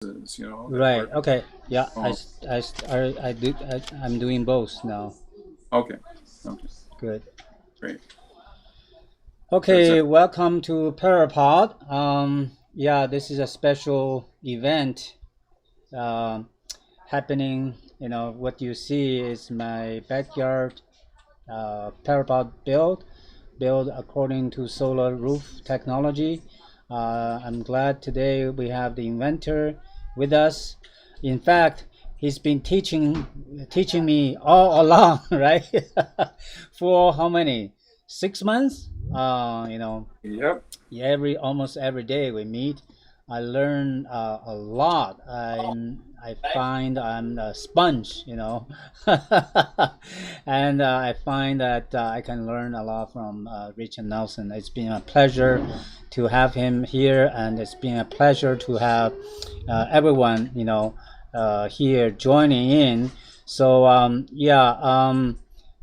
Right. Okay. Yeah. Oh, I'm doing both now. okay. Okay. Good. Great. So it's Okay. Welcome to PyraPOD. Yeah, this is a special event um, happening. What you see is my backyard PyraPOD built according to solar roof technology. I'm glad today we have the inventor with us. In fact, he's been teaching me all along, right? For how many? 6 months? yep. Almost every day we meet, I learn a lot. I find I'm a sponge, and I find that I can learn a lot from Richard Nelson. It's been a pleasure to have him here, and it's been a pleasure to have everyone, here joining in. So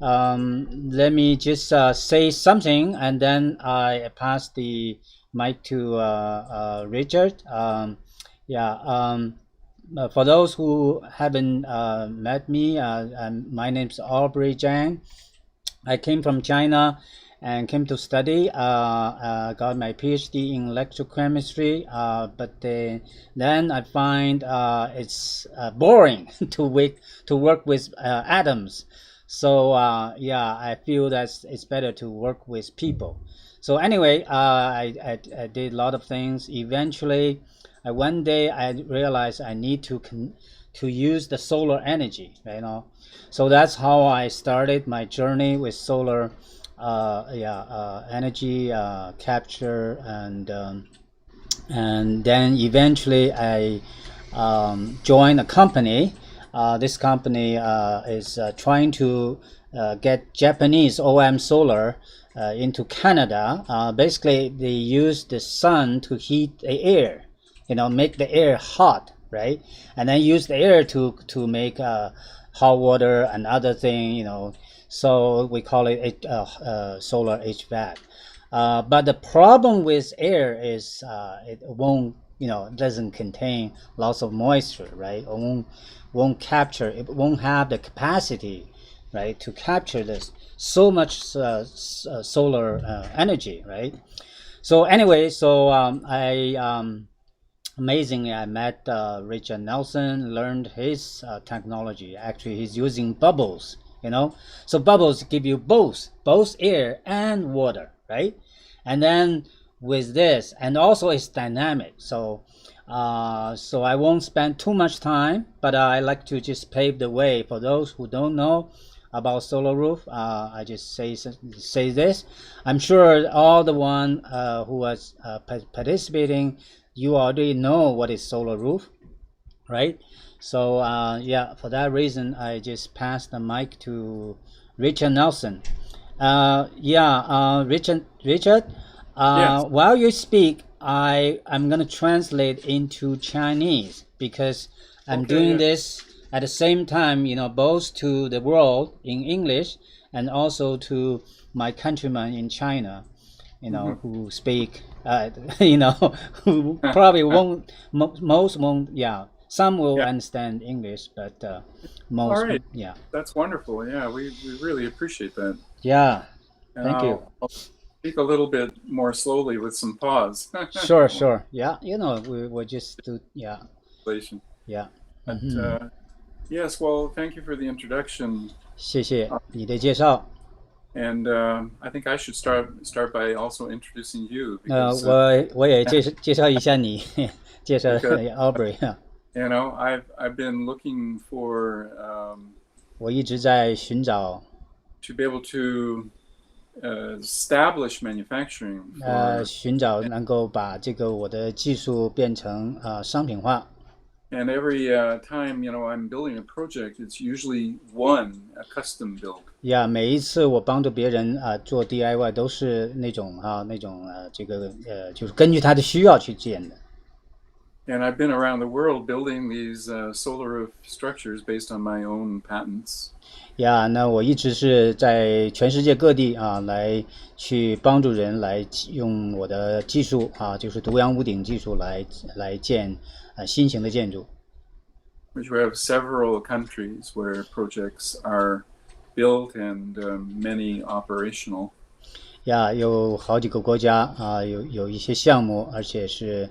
let me just say something, and then I pass the mic to Richard. Yeah. For those who haven't met me, my name's Aubrey Zhang. I came from China and came to study. Got my PhD in electrochemistry, but then I find it's boring to work with atoms. So I feel that it's better to work with people. So anyway, I did a lot of things. Eventually, one day I realized I need to use the solar energy. So that's how I started my journey with solar energy capture, and then eventually I joined a company. This company is trying to get Japanese OM Solar into Canada. Basically, they use the sun to heat the air, make the air hot, right? And then use the air to make hot water and other thing, So we call it solar HVAC. But the problem with air is it won't, it doesn't contain lots of moisture, right? It won't capture. It won't have the capacity, right, to capture this so much solar energy, right? So anyway, amazingly, I met Richard Nelson, learned his technology. Actually, he's using bubbles, So bubbles give you both air and water, right? And then with this, and also it's dynamic. So I won't spend too much time, but I like to just pave the way for those who don't know about SolaRoof. I just say this. I'm sure all the one who was participating, you already know what is SolaRoof, right? So for that reason, I just passed the mic to Richard Nelson. Richard. Yes. While you speak, I'm gonna translate into Chinese because I'm Okay. doing Yeah. this at the same time, both to the world in English and also to my countrymen in China, Hmm. who speak, who probably won't, most won't, some will Yeah. understand English, but All most, right. yeah, That's wonderful. Yeah, we really appreciate that. yeah. And Thank you. I'll speak a little bit more slowly with some pause. Sure, sure. Yeah, we just do, yeah, Translation. yeah. But Mm-hmm. yes, well, thank you for the introduction. 谢谢 Uh, 你的介绍。and I think I should start by also introducing you because我也介绍一下你，介绍 because Aubrey 啊。I've been looking for 我一直在寻找 to be able to establish manufacturing for 寻找能够把这个我的技术变成商品化。and every time I'm building a project, it's usually a custom build. 每一次我帮助别人做 DIY 都是那种这个就是根据他的需要去建的。And I've been around the world building these solar roof structures based on my own patents. 那我一直是在全世界各地来去帮助人来用我的技术就是独阳屋顶技术来建新型的建筑。which we have several countries where projects are built and many operational. 呀，有好几个国家有一些项目，而且是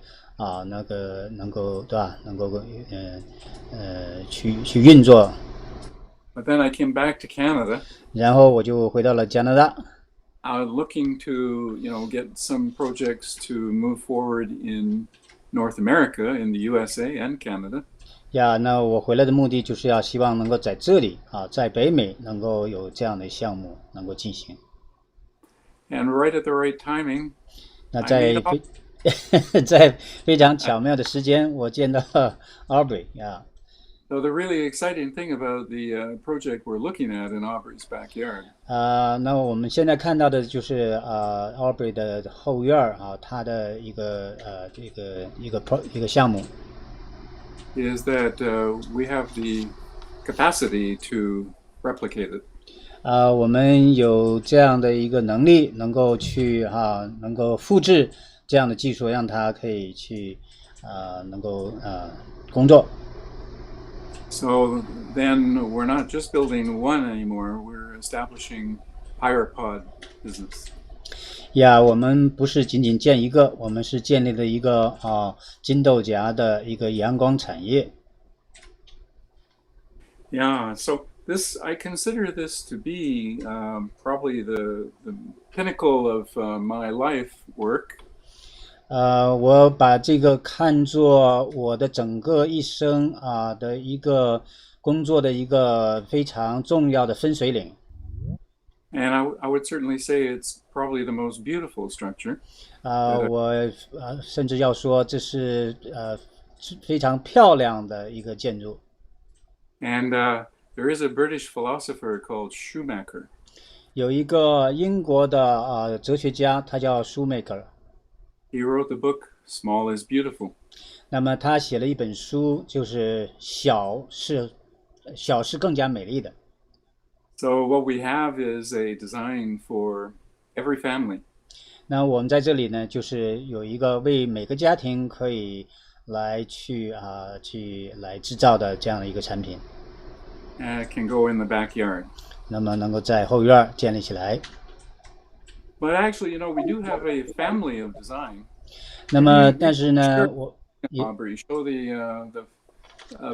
那个能够对吧？能够去运作。But then I came back to Canada. 然后我就回到了加拿大。Looking to get some projects to move forward in North America, in the USA and Canada. 呀，那我回来的目的就是要希望能够在这里在北美能够有这样的项目能够进行。And right at the right timing, 那在非常巧妙的时间，我见到Aubrey 呀。So the really exciting thing about the project we're looking at in Aubrey's backyard. 那我们现在看到的就是Aubrey 的后院它的一个一个项目。Is that we have the capacity to replicate it. 我们有这样的一个能力，能够能够复制这样的技术，让它可以去能够工作。So then we're not just building one anymore, we're establishing PyraPOD business. 呀，我们不是仅仅建一个，我们是建立了一个金豆荚的一个阳光产业。Yeah, so I consider this to be probably the pinnacle of my life work. 我把这个看作我的整个一生的一个工作的一个非常重要的分水岭。And I would certainly say it's probably the most beautiful structure. 我甚至要说这是非常漂亮的一个建筑。And there is a British philosopher called Schumacher. 有一个英国的哲学家，他叫舒梅克。He wrote the book Small is Beautiful. 那么他写了一本书，就是小是更加美丽的。So what we have is a design for every family. 那我们在这里呢，就是有一个为每个家庭可以来去制造的这样的一个产品。It can go in the backyard. 那么能够在后院建立起来。But actually, we do have a family of design. 那么，但是呢，Aubrey, show the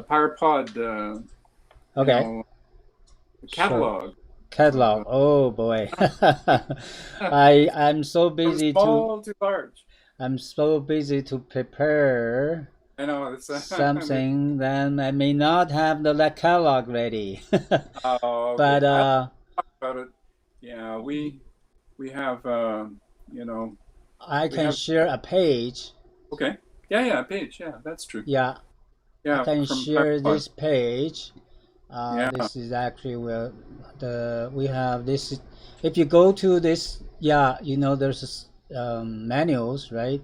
PyraPOD. Okay. Catalog. Catalog. Oh boy, I'm so busy Small to large. I'm so busy to prepare. I know something. Then I may not have the catalog ready. Okay. But talk about it. Yeah, we have I can share a page. Okay. Yeah, a page. Yeah, that's true. Yeah. Yeah. I can share this page. Yeah. This is actually where we have this. If you go to this, there's manuals, right?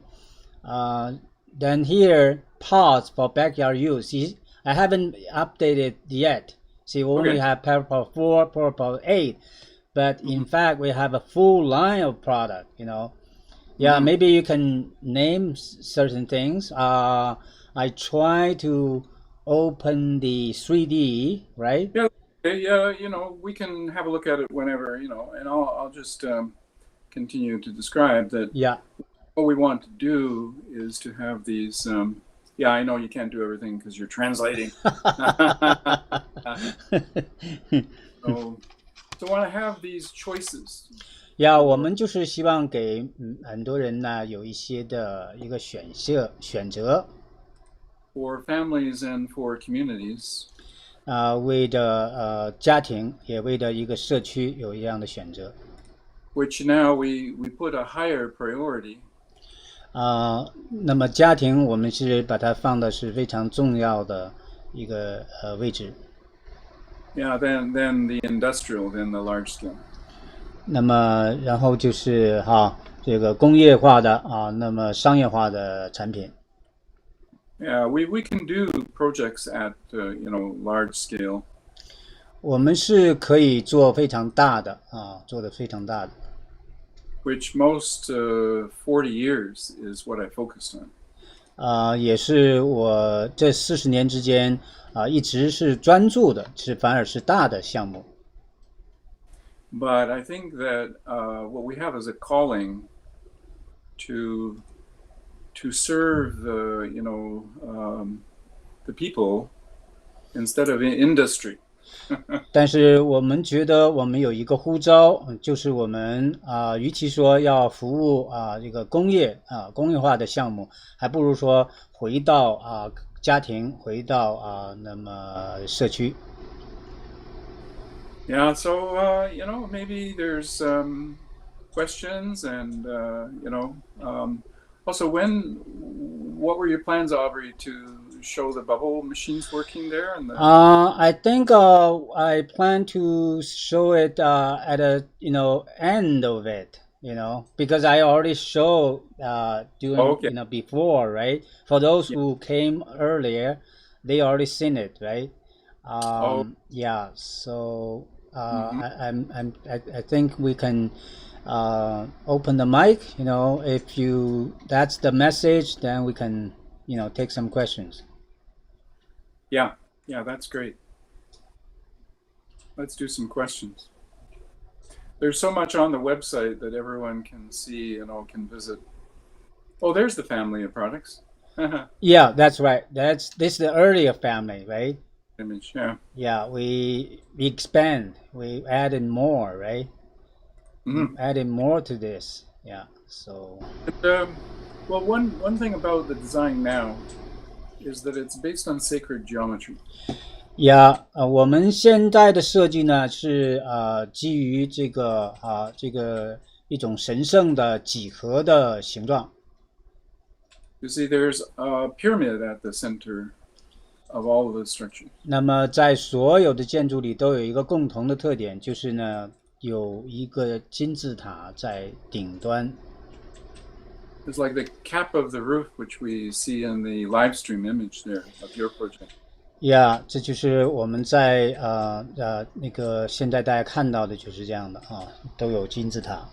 Then here, pods for backyard use. See, I haven't updated yet. See, we only have PyraPOD 4, PyraPOD 8, but in fact, we have a full line of product. Yeah, maybe you can name certain things. I try to open the 3D, right? Yeah. Yeah, we can have a look at it whenever, and I'll just continue to describe that. Yeah. What we want to do is to have these. I know you can't do everything because you're translating. So want to have these choices. Yeah, 我们就是希望给很多人呢有一些的一个选择。For families and for communities. 为的家庭也为的一个社区有一样的选择。Which now we put a higher priority. 那么家庭我们是把它放的是非常重要的一个位置。Yeah, then the industrial, then the large scale. 那么然后就是这个工业化的那么商业化的产品。Yeah, we can do projects at large scale. 我们是可以做非常大的做得非常大的。Which most 40 years is what I focused on. 也是我这40年之间一直是专注的，反而是大的项目。But I think that what we have is a calling to serve the people instead of industry. 但是我们觉得我们有一个呼召，就是我们与其说要服务这个工业化的项目，还不如说回到家庭，回到那么社区。Yeah, so maybe there's questions and also what were your plans, Aubrey, to show the bubble machines working there and I think I plan to show it at a end of it, because I already showed doing okay. before, right? For those Yeah. who came earlier, they already seen it, right? Oh. Yeah. So Mhm. I think we can open the mic. If that's the message, then we can take some questions. Yeah, that's great. Let's do some questions. There's so much on the website that everyone can see and all can visit. Oh, there's the family of products. Yeah, that's right. This is the earlier family, right? Image, yeah. Yeah, we expand. We added more, right? Mm-hmm. Added more to this. Yeah. So. Well, one thing about the design now is that it's based on sacred geometry. Yeah，我们现在的设计呢是基于这个一种神圣的几何的形状。You see, there's a pyramid at the center of all of the structures. 那么在所有的建筑里都有一个共同的特点，就是呢有一个金字塔在顶端。It's like the cap of the roof, which we see in the live stream image there of your project. Yeah， 这就是我们在那个现在大家看到的就是这样的都有金字塔。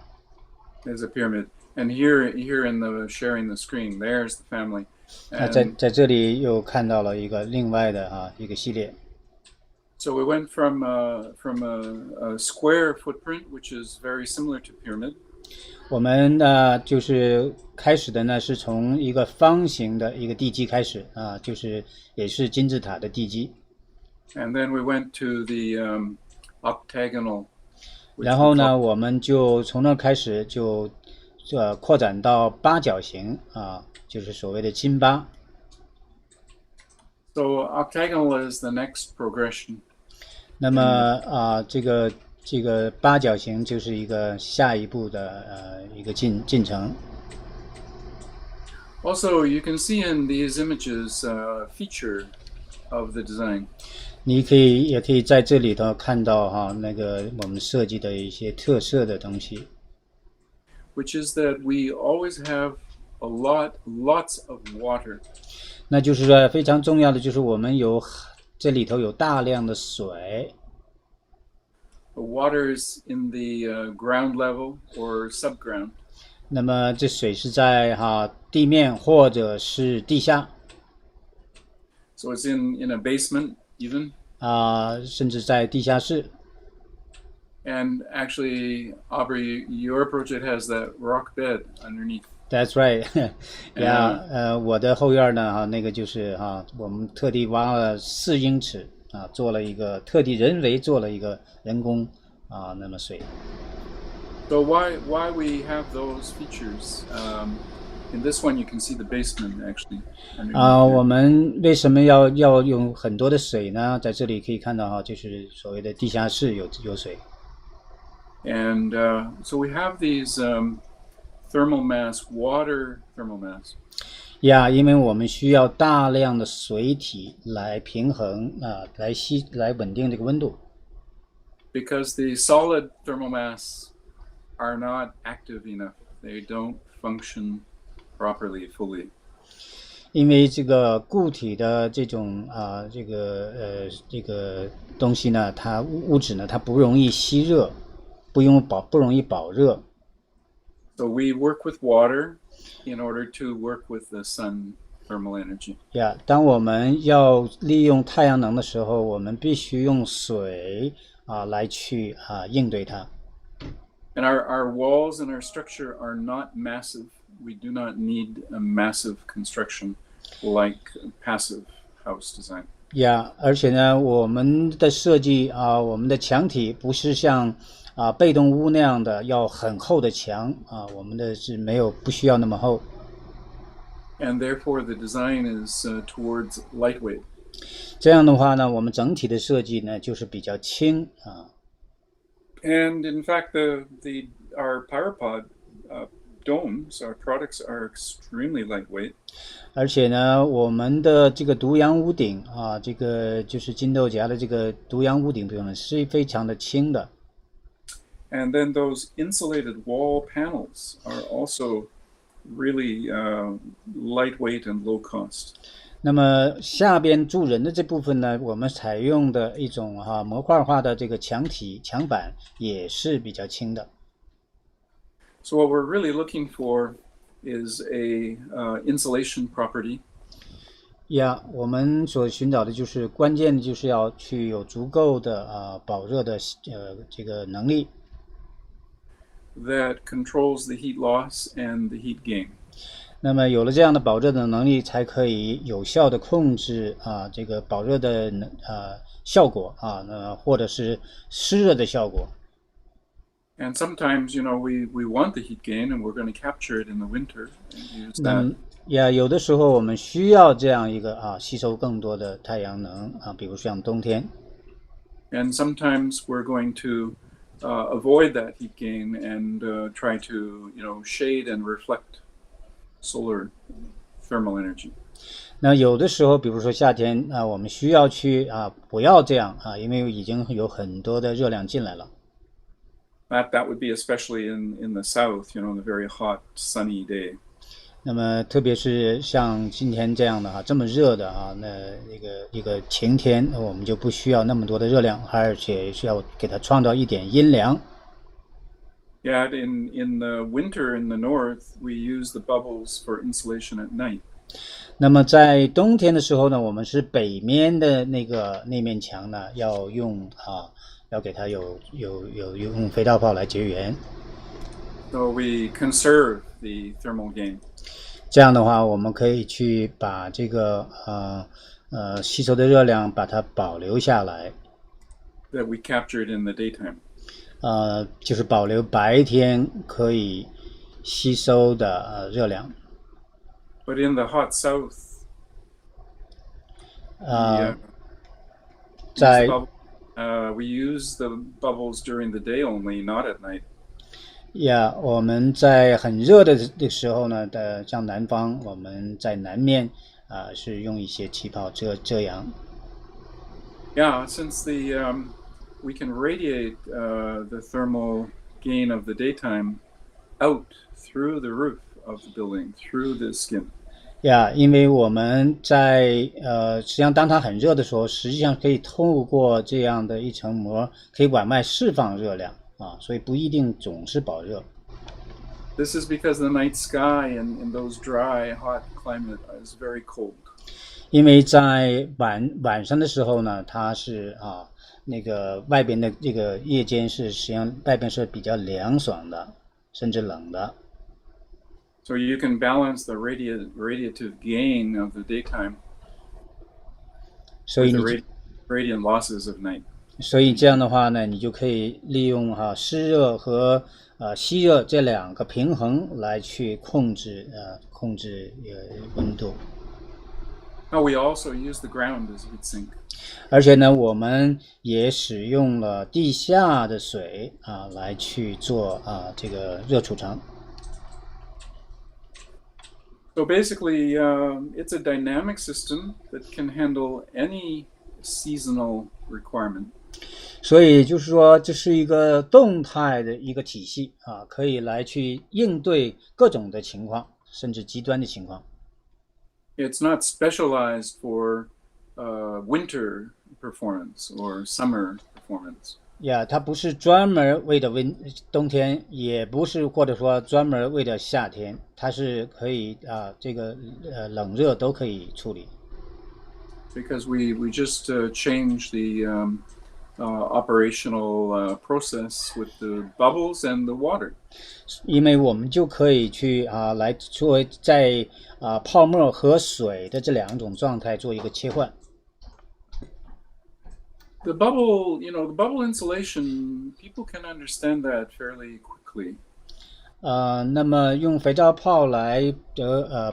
There's a pyramid, and here in the sharing the screen, there's the family. 在这里又看到了另外的一个系列。So we went from a square footprint, which is very similar to pyramid. 我们就是开始的呢，是从一个方形的一个地基开始就是也是金字塔的地基。And then we went to the octagonal. 然后呢，我们就从那开始就扩展到八角形就是所谓的金八。So octagonal is the next progression. 那么这个八角形就是一个下一步的一个进程。Also, you can see in these images feature of the design. 你也可以在这里头看到那个我们设计的一些特色的东西。Which is that we always have lots of water. 那就是说非常重要的就是我们这里头有大量的水。The water is in the ground level or subground. 那么这水是在地面或者是地下。So it's in a basement even. 甚至在地下室。And actually, Aubrey, your project has that rock bed underneath. That's right. Yeah， 我的后院呢那个就是我们特地挖了4英尺做了一个特地人为做了一个人工那么水。So why we have those features? In this one, you can see the basement actually. 我们为什么要用很多的水呢？在这里可以看到就是所谓的地下室有水。And so we have these thermal mass, water thermal mass. Yeah， 因为我们需要大量的水体来平衡来稳定这个温度。Because the solid thermal mass are not active enough. They don't function properly, fully. 因为这个固体的这种这个东西呢，它物质呢，它不容易吸热，不容易保热。So we work with water in order to work with the sun thermal energy. 当我们要利用太阳能的时候，我们必须用水来去应对它。And our walls and our structure are not massive. We do not need a massive construction like passive house design. 而且呢，我们的设计我们的墙体不是像被动屋那样的要很厚的墙我们的是不需要那么厚。And therefore, the design is towards lightweight. 这样的话呢，我们整体的设计呢就是比较轻And in fact, our PyraPOD domes, our products are extremely lightweight. 而且呢，我们的这个独阳屋顶这个就是金豆荚的这个独阳屋顶部分是非常的轻的。And then those insulated wall panels are also really lightweight and low cost. 那么下边住人的这部分呢，我们采用的一种模块化的这个墙板也是比较轻的。So what we're really looking for is a insulation property. 我们所寻找的就是关键就是要去有足够的保热的这个能力。That controls the heat loss and the heat gain. 那么有了这样的保热的能力，才可以有效的控制这个保热的效果或者是湿热的效果。And sometimes, we want the heat gain, and we're going to capture it in the winter and use that. 有的时候我们需要这样一个吸收更多的太阳能比如像冬天。And sometimes we're going to avoid that heat gain and try to, shade and reflect solar thermal energy. 那有的时候，比如说夏天我们需要去不要这样因为已经有很多的热量进来了。That would be especially in the south, in a very hot, sunny day. 那么特别是像今天这样的这么热的一个晴天，我们就不需要那么多的热量，而且需要给它创造一点阴凉。Yeah, in the winter in the north, we use the bubbles for insulation at night. 那么在冬天的时候呢，我们是北面的那面墙呢，要给它有用肥皂泡来绝缘。So we conserve the thermal gain. 这样的话，我们可以去把这个吸收的热量把它保留下来。That we captured in the daytime. 就是保留白天可以吸收的热量。But in the hot south, 在 we use the bubbles during the day only, not at night. 我们在很热的时候呢像南方，我们在南面是用一些气泡遮阳。Yeah, since we can radiate the thermal gain of the daytime out through the roof of the building, through the skin. 因为我们在实际上当它很热的时候，实际上可以透过这样的一层膜，可以往外释放热量所以不一定总是保热。This is because the night sky in those dry, hot climate is very cold. 因为在晚上的时候呢，它是那个外边的这个夜间是实际上外边是比较凉爽的，甚至冷的。So you can balance the radiative gain of the daytime with the radiant losses of night. 所以这样的话呢，你就可以利用湿热和吸热这两个平衡来去控制温度。Now we also use the ground as heat sink. 而且呢，我们也使用了地下的水来去做这个热储藏。So basically, it's a dynamic system that can handle any seasonal requirement. 所以就是说，这是一个动态的一个体系可以来去应对各种的情况，甚至极端的情况。It's not specialized for winter performance or summer performance. 呀，它不是专门为的冬天，也不是或者说专门为的夏天，它是可以这个冷热都可以处理。because we just change the operational process with the bubbles and the water. 因为我们就可以去来作为在泡沫和水的这两种状态做一个切换。The bubble, the bubble insulation, people can understand that fairly quickly. 那么用肥皂泡来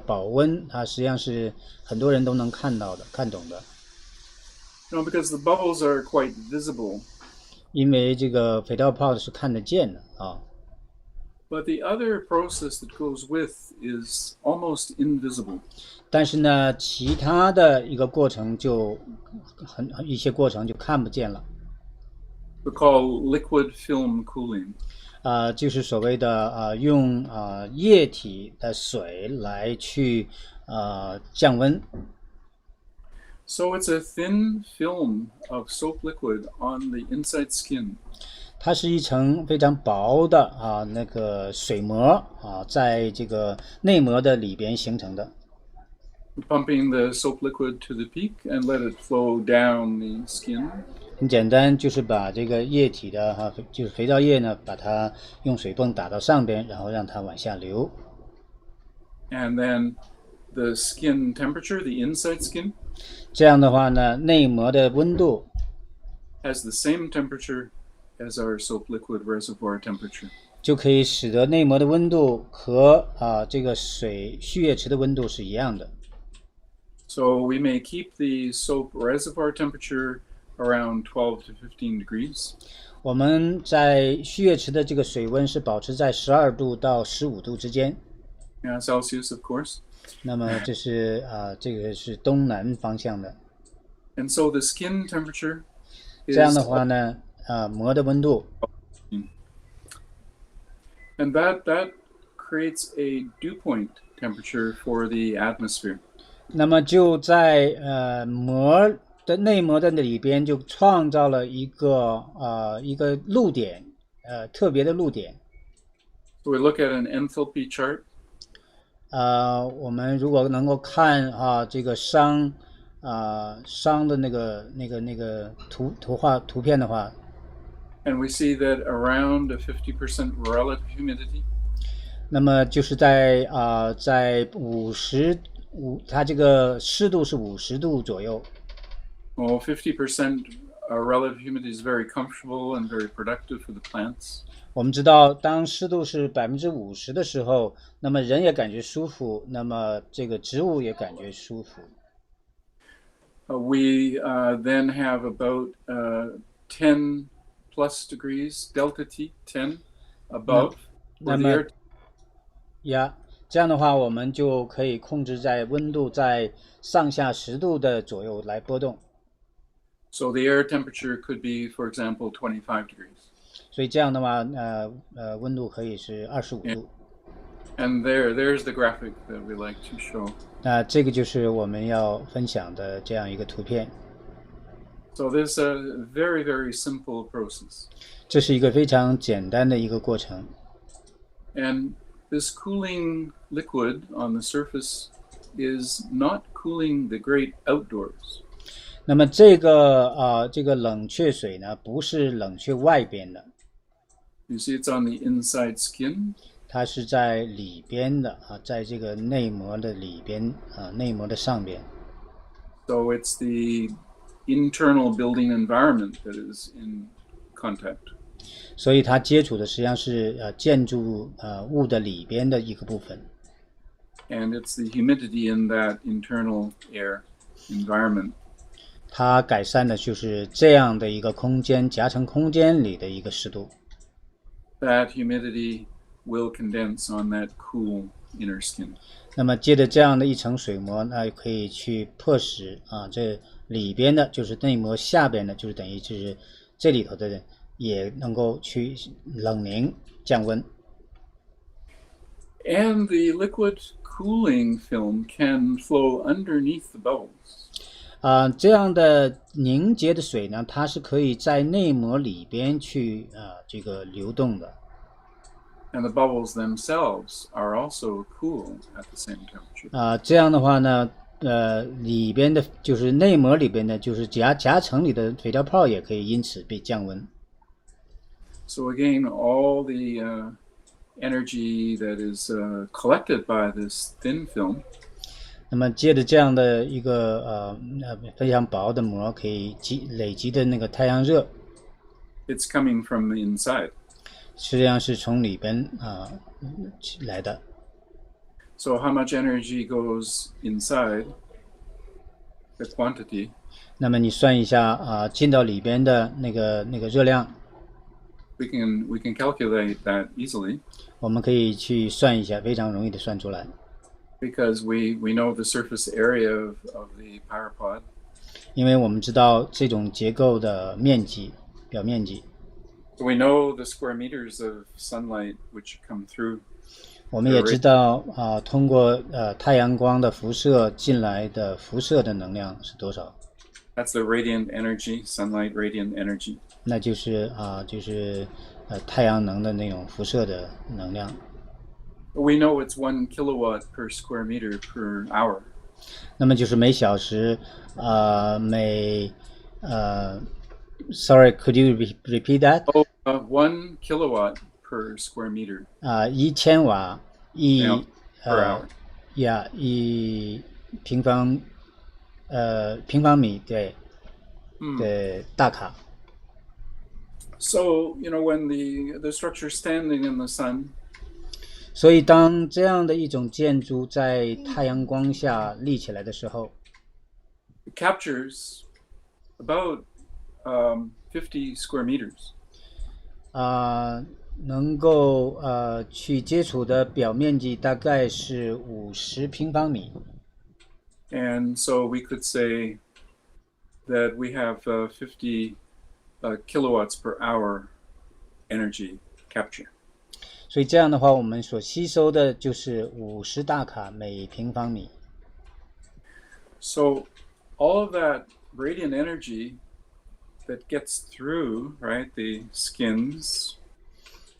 保温，实际上是很多人都能看到的、看懂的。Because the bubbles are quite visible. 因为这个肥皂泡是看得见的啊。But the other process that goes with is almost invisible. 但是呢，其他的一个过程就一些过程就看不见了。We call liquid film cooling. 就是所谓的用液体的水来去降温。So it's a thin film of soap liquid on the inside skin. 它是一层非常薄的那个水膜在这个内膜的里边形成的。Pumping the soap liquid to the peak and let it flow down the skin. 很简单，就是把这个液体的就是肥皂液呢，把它用水泵打到上边，然后让它往下流。And then the skin temperature, the inside skin, 这样的话呢，内膜的温度 has the same temperature as our soap liquid reservoir temperature. 就可以使得内膜的温度和这个蓄液池的温度是一样的。So we may keep the soap reservoir temperature around 12 to 15 degrees. 我们在蓄液池的这个水温是保持在12度到15度之间。Celsius, of course. 那么这是这个是东南方向的。And so the skin temperature is 这样的话呢，膜的温度。And that creates a dew point temperature for the atmosphere. 那么就在膜的内膜的里边就创造了一个露点，特别的露点。So we look at an enthalpy chart. 我们如果能够看这个商的那个图片的话， And we see that around a 50% relative humidity. 那么就是在它这个湿度是50度左右。Well, 50% relative humidity is very comfortable and very productive for the plants. 我们知道，当湿度是50%的时候，那么人也感觉舒服，那么这个植物也感觉舒服。We then have about 10 plus degrees delta T, 10 above. 那么这样的话，我们就可以控制在温度在上下10度的左右来波动。So the air temperature could be, for example, 25 degrees. 所以这样的话，温度可以是25度。And there's the graphic that we like to show. 这个就是我们要分享的这样一个图片。So this is a very, very simple process. 这是一个非常简单的一个过程。And this cooling liquid on the surface is not cooling the great outdoors. 那么这个冷却水呢，不是冷却外边的。You see it's on the inside skin. 它是在里边的在这个内膜的里边内膜的上边。So it's the internal building environment that is in contact. 所以它接触的实际上是建筑物的里边的一个部分。And it's the humidity in that internal air environment. 它改善的就是这样的一个空间，夹层空间里的一个湿度。That humidity will condense on that cool inner skin. 那么借着这样的一层水膜，那可以去迫使这里边的，就是内膜下边的，就是等于就是这里头的人也能够去冷凝降温。And the liquid cooling film can flow underneath the bubbles. 这样的凝结的水呢，它是可以在内膜里边去这个流动的。And the bubbles themselves are also cool at the same temperature. 这样的话呢，里边的就是内膜里边的，就是夹层里的水调泡也可以因此被降温。So again, all the energy that is collected by this thin film. 那么借着这样的一个非常薄的膜，可以累积的那个太阳热 It's coming from the inside. 实际上是从里边来的。So how much energy goes inside the quantity? 那么你算一下进到里边的那个热量， We can calculate that easily 我们可以去算一下，非常容易的算出来。because we know the surface area of the PyraPOD. 因为我们知道这种结构的面积，表面积。So we know the square meters of sunlight which come through. 我们也知道通过太阳光的辐射进来的辐射的能量是多少。That's the radiant energy, sunlight radiant energy. 那就是太阳能的那种辐射的能量。We know it's 1 kilowatt per square meter per hour. 那么就是每小时Sorry, could you repeat that? 1 kilowatt per square meter. 1000瓦per hour. 一平方米对的大卡。So, when the structure is standing in the sun, 所以当这样的一种建筑在太阳光下立起来的时候， it captures about 50 square meters. 能够去接触的表面积大概是50平方米。And so we could say that we have 50 kilowatts per hour energy capture. 所以这样的话，我们所吸收的就是50大卡每平方米。So all of that radiant energy that gets through, right, the skins,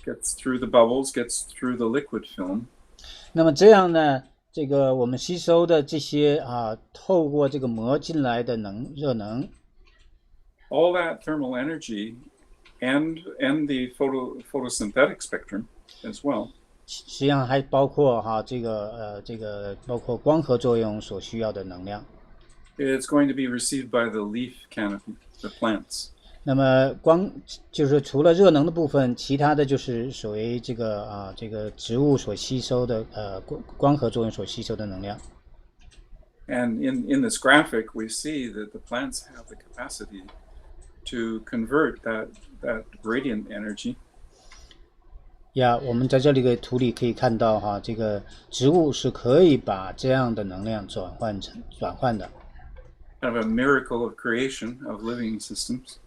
gets through the bubbles, gets through the liquid film. 那么这样呢，这个我们吸收的这些透过这个膜进来的热能 all that thermal energy and the photosynthetic spectrum as well. 实际上还包括包括光合作用所需要的能量。It's going to be received by the leaf canopy, the plants. 那么就是除了热能的部分，其他的就是属于这个植物所吸收的光合作用所吸收的能量。And in this graphic, we see that the plants have the capacity to convert that radiant energy. 我们在这里的图里可以看到这个植物是可以把这样的能量转换的。Kind of a miracle of creation of living systems.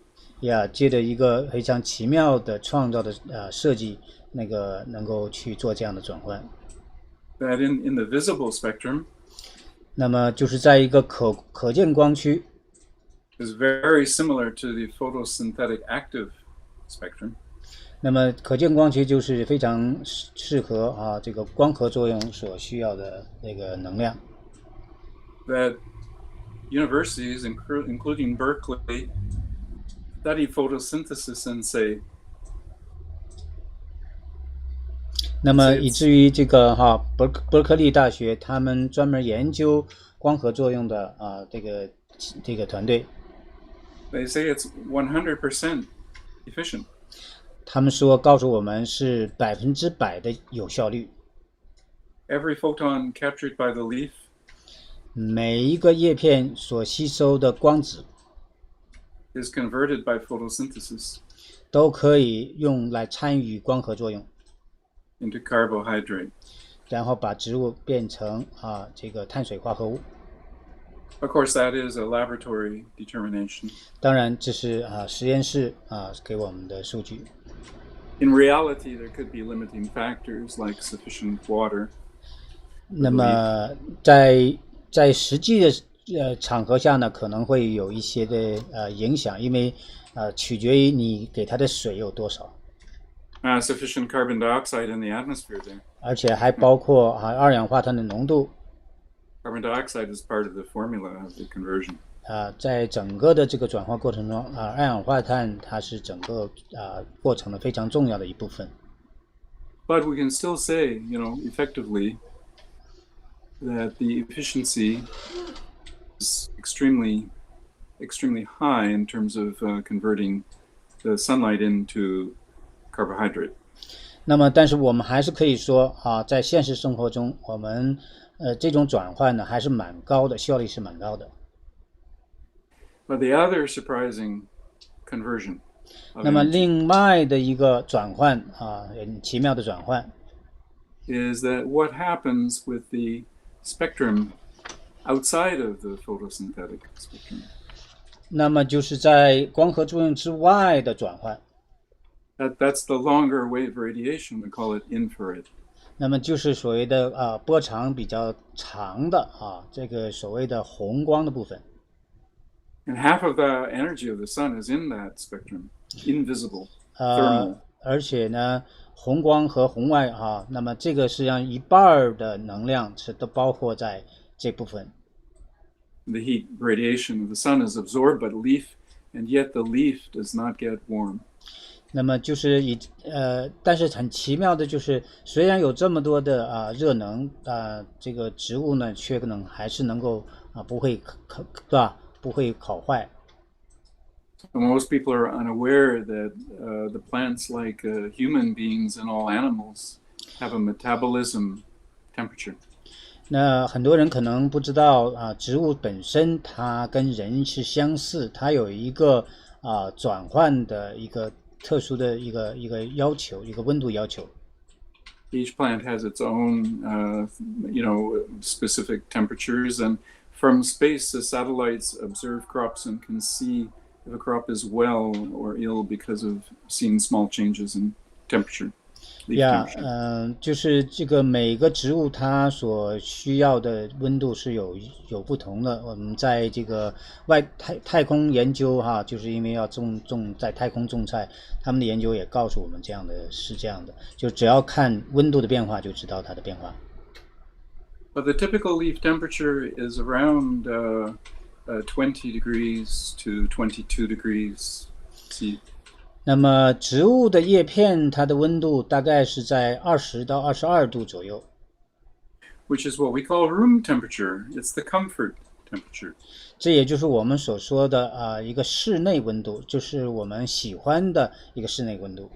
借着一个非常奇妙的创造的设计，能够去做这样的转换。That in the visible spectrum, 那么就是在一个可见光区 is very similar to the photosynthetic active spectrum. 那么可见光区就是非常适合这个光合作用所需要的那个能量。That universities, including Berkeley, study photosynthesis and say. 那么以至于这个伯克利大学他们专门研究光合作用的这个团队。They say it's 100% efficient. 他们告诉我们是100%的有效率。Every photon captured by the leaf, 每一个叶片所吸收的光子 is converted by photosynthesis 都可以用来参与光合作用 into carbohydrate. 然后把植物变成这个碳水化合物。Of course, that is a laboratory determination. 当然这是实验室给我们的数据。In reality, there could be limiting factors like sufficient water. 那么在实际的场合下呢，可能会有一些的影响，因为取决于你给它的水有多少。Sufficient carbon dioxide in the atmosphere there. 而且还包括二氧化碳的浓度。Carbon dioxide is part of the formula of the conversion. 在整个的这个转化过程中，二氧化碳它是整个过程的非常重要的一部分。But we can still say, effectively, that the efficiency is extremely high in terms of converting the sunlight into carbohydrate. 那么，但是我们还是可以说在现实生活中，我们这种转换呢还是蛮高的，效率是蛮高的。But the other surprising conversion. 那么另外的一个转换很奇妙的转换 is that what happens with the spectrum outside of the photosynthetic spectrum. 那么就是在光合作用之外的转换。That's the longer wave radiation. We call it infrared. 那么就是所谓的波长比较长的这个所谓的红光的部分。And half of the energy of the sun is in that spectrum, invisible, thermal. 而且呢，红光和红外那么这个实际上一半的能量是都包括在这部分。The heat radiation of the sun is absorbed by the leaf, and yet the leaf does not get warm. 那么就是但是很奇妙的就是，虽然有这么多的热能这个植物呢，却还是能够不会不会烤坏。So most people are unaware that the plants, like human beings and all animals, have a metabolism temperature. 那很多人可能不知道植物本身它跟人是相似，它有一个转换的一个特殊的一个要求，一个温度要求。Each plant has its own, specific temperatures, and from space, the satellites observe crops and can see if a crop is well or ill because of seeing small changes in temperature. 就是这个每个植物它所需要的温度是有不同的。我们在这个太空研究就是因为要在太空种菜，他们的研究也告诉我们是这样的，就只要看温度的变化就知道它的变化。But the typical leaf temperature is around 20 degrees to 22 degrees C. 那么植物的叶片它的温度大概是在20到22度左右。Which is what we call room temperature. It's the comfort temperature. 这也就是我们所说的一个室内温度，就是我们喜欢的一个室内温度。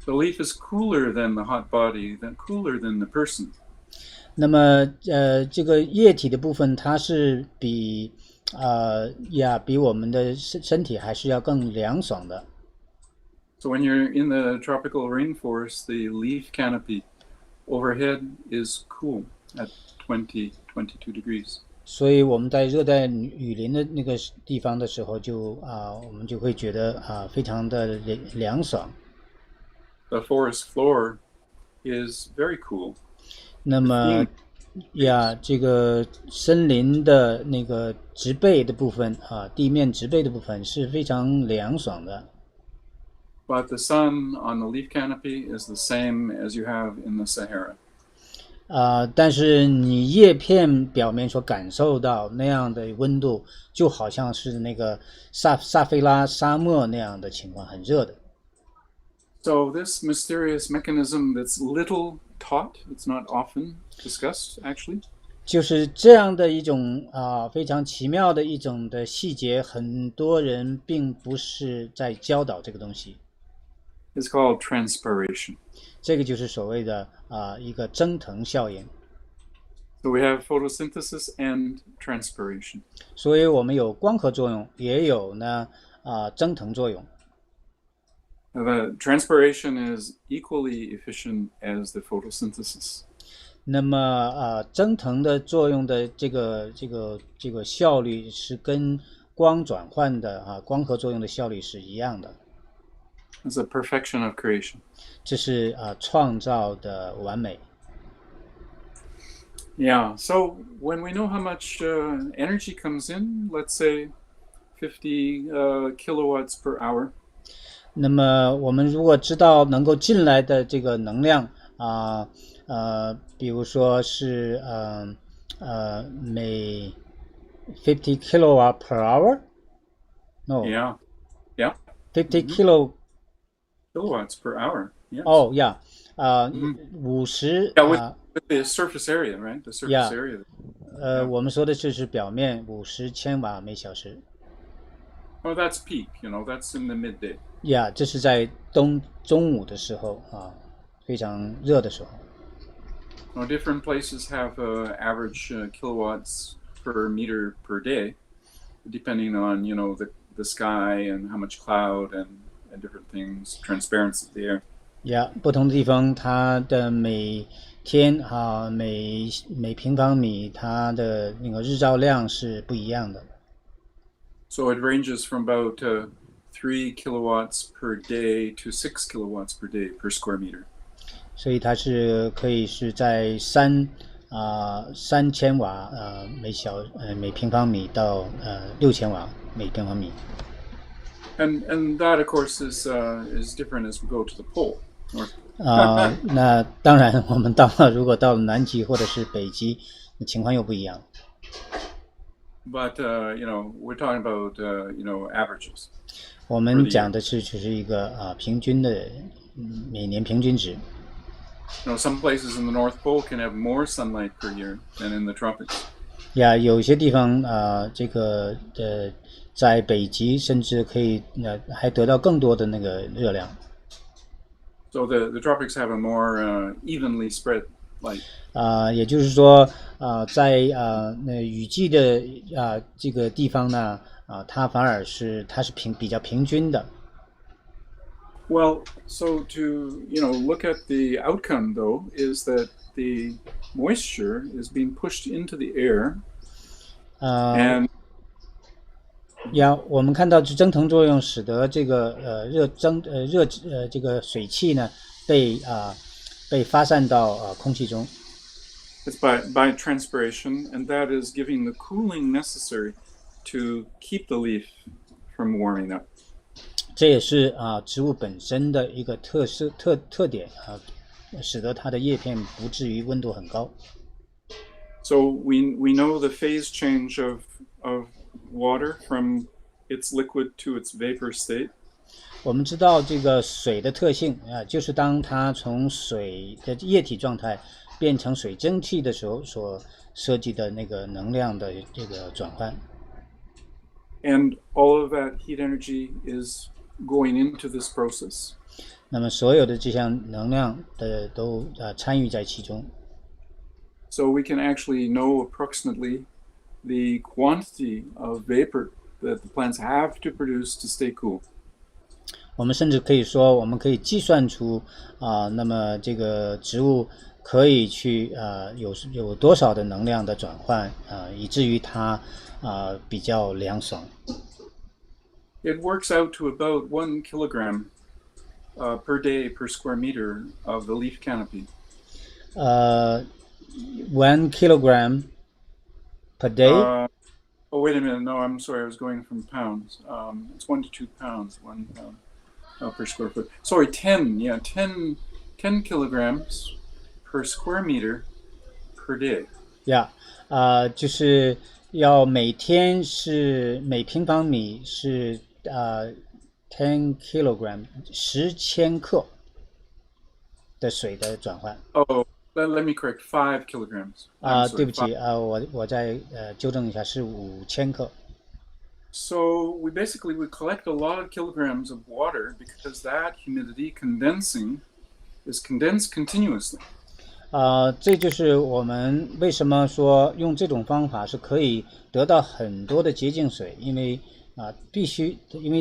The leaf is cooler than the hot body, cooler than the person. 那么这个液体的部分它是比我们的身体还是要更凉爽的。So when you're in the tropical rainforest, the leaf canopy overhead is cool at 20, 22 degrees. 所以我们在热带雨林的那个地方的时候我们就会觉得非常的凉爽。The forest floor is very cool. 那么这个森林的那个植被的部分地面植被的部分是非常凉爽的。But the sun on the leaf canopy is the same as you have in the Sahara. 但是你叶片表面所感受到那样的温度，就好像是那个撒菲拉沙漠那样的情况，很热的。So this mysterious mechanism that's little taught, it's not often discussed actually. 就是这样的一种非常奇妙的一种的细节，很多人并不是在教导这个东西。It's called transpiration. 这个就是所谓的一个蒸腾效应。So we have photosynthesis and transpiration. 所以我们有光合作用，也有蒸腾作用。The transpiration is equally efficient as the photosynthesis. 那么蒸腾的作用的这个效率是跟光转换的光合作用的效率是一样的。It's a perfection of creation. 这是创造的完美。Yeah. So when we know how much energy comes in, let's say 50 kilowatts per hour. 那么我们如果知道能够进来的这个能量比如说是每 50 kilowatt per hour no Yeah. Yeah. 50 hmm kilo Kilowatts per hour. Yes. oh yeah hmm 50 Yeah, with the surface area, right? The surface yeah area. Yeah. 我们说的就是表面50千瓦每小时 Oh, that's peak. That's in the midday. yeah 这是在中午的时候非常热的时候 Now, different places have average kilowatts per meter per day, depending on the sky and how much cloud and different things, transparency of the air. 不同的地方，它的每天每平方米它的那个日照量是不一样的，So it ranges from about 3 kilowatts per day to 6 kilowatts per day per square meter. 所以它是可以是在3000瓦每平方米到6000瓦每平方米。And that, of course, is different as we go to the pole. 那当然，我们如果到了南极或者是北极，情况又不一样。But we're talking about averages. 我们讲的是只是一个平均的每年平均值。Some places in the North Pole can have more sunlight per year than in the tropics. 有些地方这个在北极甚至可以还得到更多的那个热量。So the tropics have a more evenly spread light. 也就是说在雨季的这个地方呢它反而它是比较平均的。Well, so to look at the outcome though is that the moisture is being pushed into the air, and 我们看到蒸腾作用使得这个这个水汽呢被发散到空气中。it's by transpiration, and that is giving the cooling necessary to keep the leaf from warming up. 这也是植物本身的一个特点使得它的叶片不至于温度很高。So we know the phase change of water from its liquid to its vapor state. 我们知道这个水的特性就是当它从水的液体状态变成水蒸气的时候所涉及的那个能量的这个转换。And all of that heat energy is going into this process. 那么所有的这项能量都参与在其中。So we can actually know approximately the quantity of vapor that the plants have to produce to stay cool. 我们甚至可以说，我们可以计算出那么这个植物可以去有多少的能量的转换以至于它比较凉爽。It works out to about 1 kilogram per day per square meter of the leaf canopy. 1 kilogram per day. Oh, wait a minute. No, I'm sorry. I was going from pounds. It's 1 to 2 pounds, 1 pound per square foot. Sorry, 10. Yeah, 10 kilograms per square meter per day.就是要每天是每平方米是10 kilogram 10千克的水的转换。Oh, let me correct. 5 kilograms. 对不起我再纠正一下，是5000克。So we collect a lot of kilograms of water because that humidity is condensed continuously. 这就是我们为什么说用这种方法是可以得到很多的洁净水，因为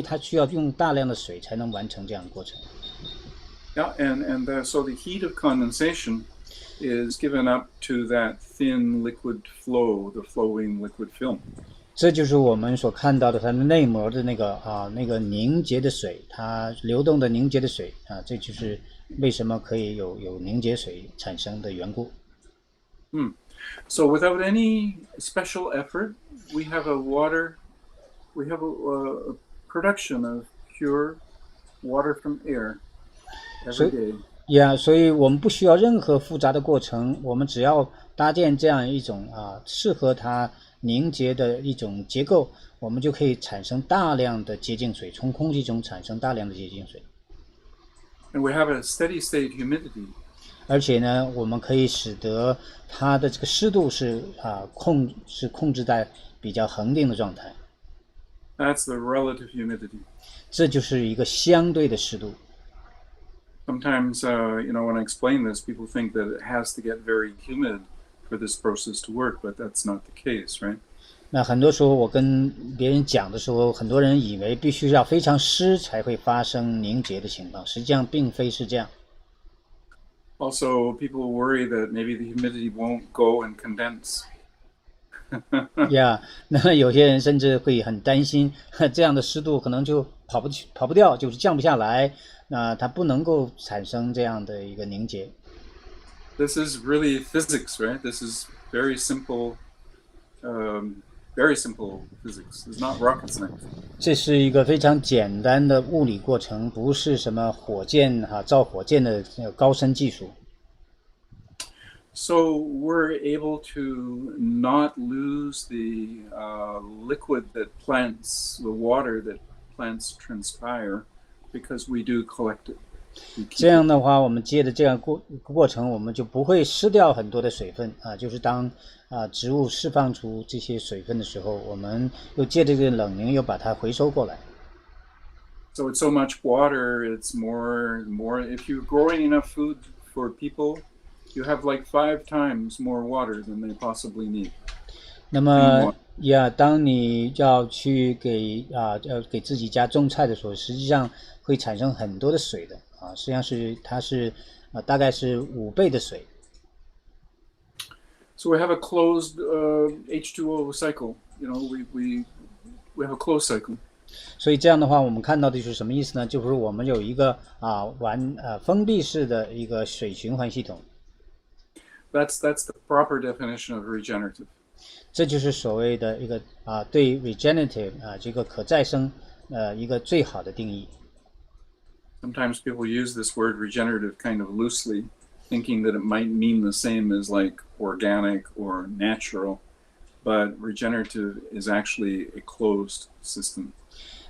它需要用大量的水才能完成这样的过程。Yeah, and so the heat of condensation is given up to that thin liquid flow, the flowing liquid film. 这就是我们所看到的它的内膜的那个凝结的水，它流动的凝结的水这就是为什么可以有凝结水产生的缘故。So without any special effort, we have a production of pure water from air 所 every 以 day. 所以我们不需要任何复杂的过程，我们只要搭建这样一种适合它凝结的一种结构，我们就可以产生大量的洁净水，从空气中产生大量的洁净水。And we have a steady state humidity. 而且呢，我们可以使得它的这个湿度是控制在比较恒定的状态。That's the relative humidity. 这就是一个相对的湿度。Sometimes, when I explain this, people think that it has to get very humid for this process to work, but that's not the case, right? 那很多时候我跟别人讲的时候，很多人以为必须要非常湿才会发生凝结的情况，实际上并非是这样。Also, people worry that maybe the humidity won't go and condense. 那有些人甚至会很担心，这样的湿度可能就跑不掉，就是降不下来，那它不能够产生这样的一个凝结。This is really physics, right? This is very simple physics. It's not rocket science. 这是一个非常简单的物理过程，不是什么造火箭的高深技术。So we're able to not lose the liquid that the water that plants transpire, because we do collect it. 这样的话，我们借着这样过程，我们就不会失掉很多的水分就是当植物释放出这些水分的时候，我们又借着这个冷凝又把它回收过来。So it's so much water. It's more. If you're growing enough food for people, you have like 5 times more water than they possibly need. 那么当你要去给自己家种菜的时候，实际上会产生很多的水的实际上它是大概是5倍的水。So we have a closed H2O cycle. We have a closed cycle. 所以这样的话，我们看到的是什么意思呢？就是我们有一个封闭式的一个水循环系统。That's the proper definition of regenerative. 这就是所谓的一个对 regenerative 这个可再生一个最好的定义。Sometimes people use this word regenerative kind of loosely, thinking that it might mean the same as like organic or natural, but regenerative is actually a closed system.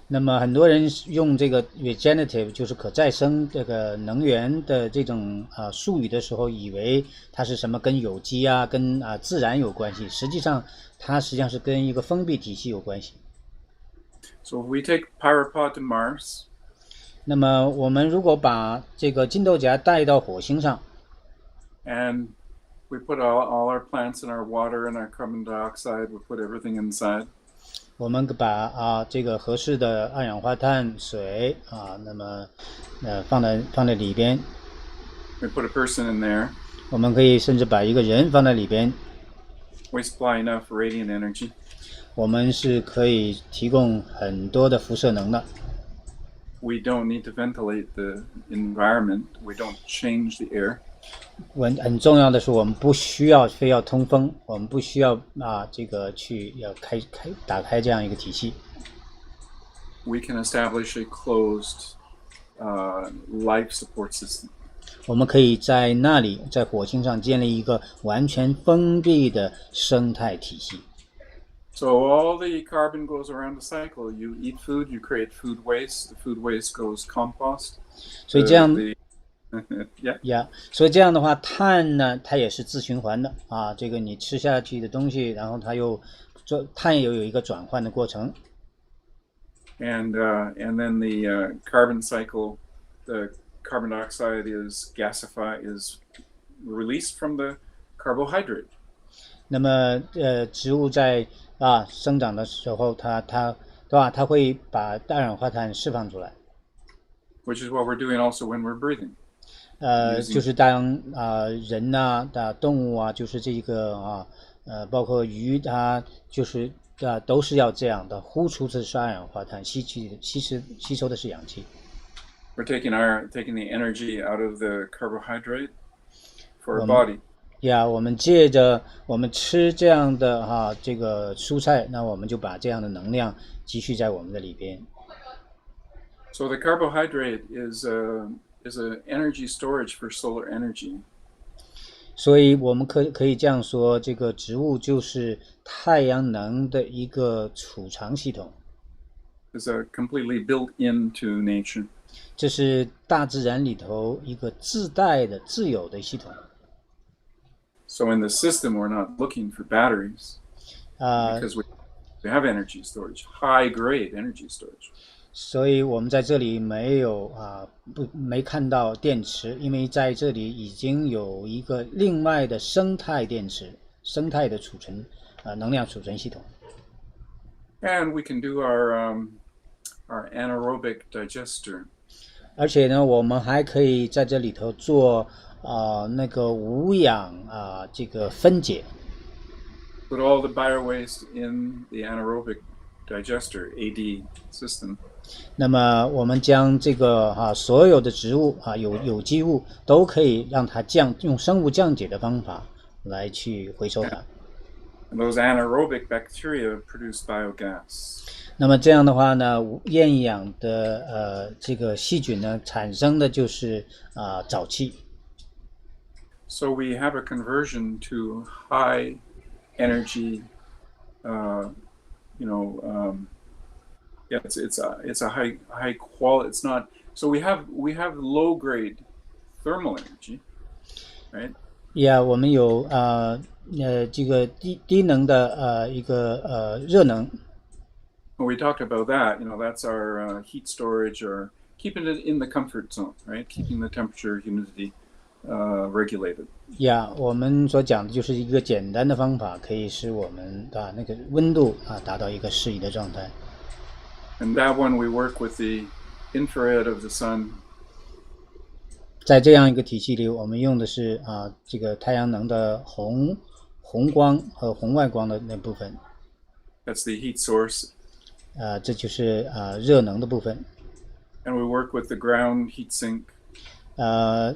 那么很多人用这个 regenerative 就是可再生这个能源的这种术语的时候，以为它是什么跟有机跟自然有关系，实际上它实际上是跟一个封闭体系有关系。So if we take PyraPOD to Mars, 那么我们如果把这个金豆荚带到火星上 and we put all our plants and our water and our carbon dioxide, we put everything inside. 我们把这个合适的二氧化碳水那么放在里边。We put a person in there. 我们可以甚至把一个人放在里边。We supply enough radiant energy. 我们是可以提供很多的辐射能的。We don't need to ventilate the environment. We don't change the air. 很重要的是，我们不需要非要通风，我们不需要这个要打开这样一个体系。We can establish a closed life support system. 我们可以在那里，在火星上建立一个完全封闭的生态体系。So all the carbon goes around the cycle. You eat food, you create food waste. The food waste goes compost. 所以这样所以这样的话，碳呢，它也是自循环的这个你吃下去的东西，然后碳也有一个转换的过程。And then the carbon cycle, the carbon dioxide is released from the carbohydrate. 那么植物在生长的时候，它会把二氧化碳释放出来。Which is what we're doing also when we're breathing. 就是当人动物就是这个包括鱼，它就是都是要这样的，呼出的是二氧化碳，吸收的是氧气。We're taking the energy out of the carbohydrate for our body. 呀，我们借着我们吃这样的这个蔬菜，那我们就把这样的能量积蓄在我们的里边。So the carbohydrate is a energy storage for solar energy. 所以我们可以这样说，这个植物就是太阳能的一个储藏系统。Is completely built into nature. 这是大自然里头一个自带的、自有的系统。So in the system, we're not looking for batteries because we have energy storage, high-grade energy storage. 所以我们在这里没看到电池，因为在这里已经有一个另外的生态电池、生态的储存能量储存系统。And we can do our anaerobic digester. 而且呢，我们还可以在这里头做那个无氧这个分解。Put all the bio waste in the anaerobic digester (AD) system. 那么我们将这个所有的植物有机物都可以让它用生物降解的方法来去回收它。And those anaerobic bacteria produce biogas. 那么这样的话呢，厌氧的这个细菌呢产生的就是沼气。So we have a conversion to high energy, it's a high quality. It's not so we have low grade thermal energy, right? Yeah， 我们有这个低能的一个热能。When we talked about that, that's our heat storage or keeping it in the comfort zone, right? Keeping the temperature, humidity regulated. 呀，我们所讲的就是一个简单的方法，可以使我们那个温度达到一个适宜的状态。And that one we work with the infrared of the sun. 在这样一个体系里，我们用的是这个太阳能的红光和红外光的那部分。That's the heat source. 这就是热能的部分。And we work with the ground heat sink.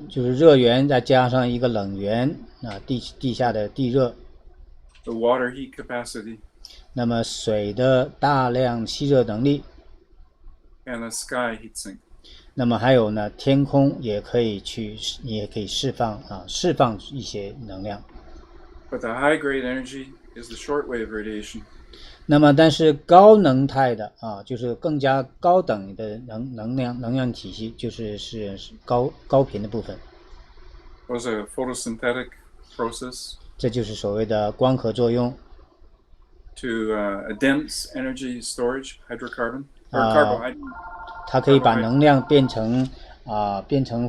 就是热源再加上一个冷源地下的地热。The water heat capacity. 那么水的大量吸热能力。And the sky heat sink. 那么还有呢，天空也可以释放一些能量。But the high grade energy is the shortwave radiation. 那么但是高能态的就是更加高等的能量体系，就是高频的部分。Was a photosynthetic process. 这就是所谓的光合作用。To a dense energy storage hydrocarbon or carbohydrate. 它可以把能量变成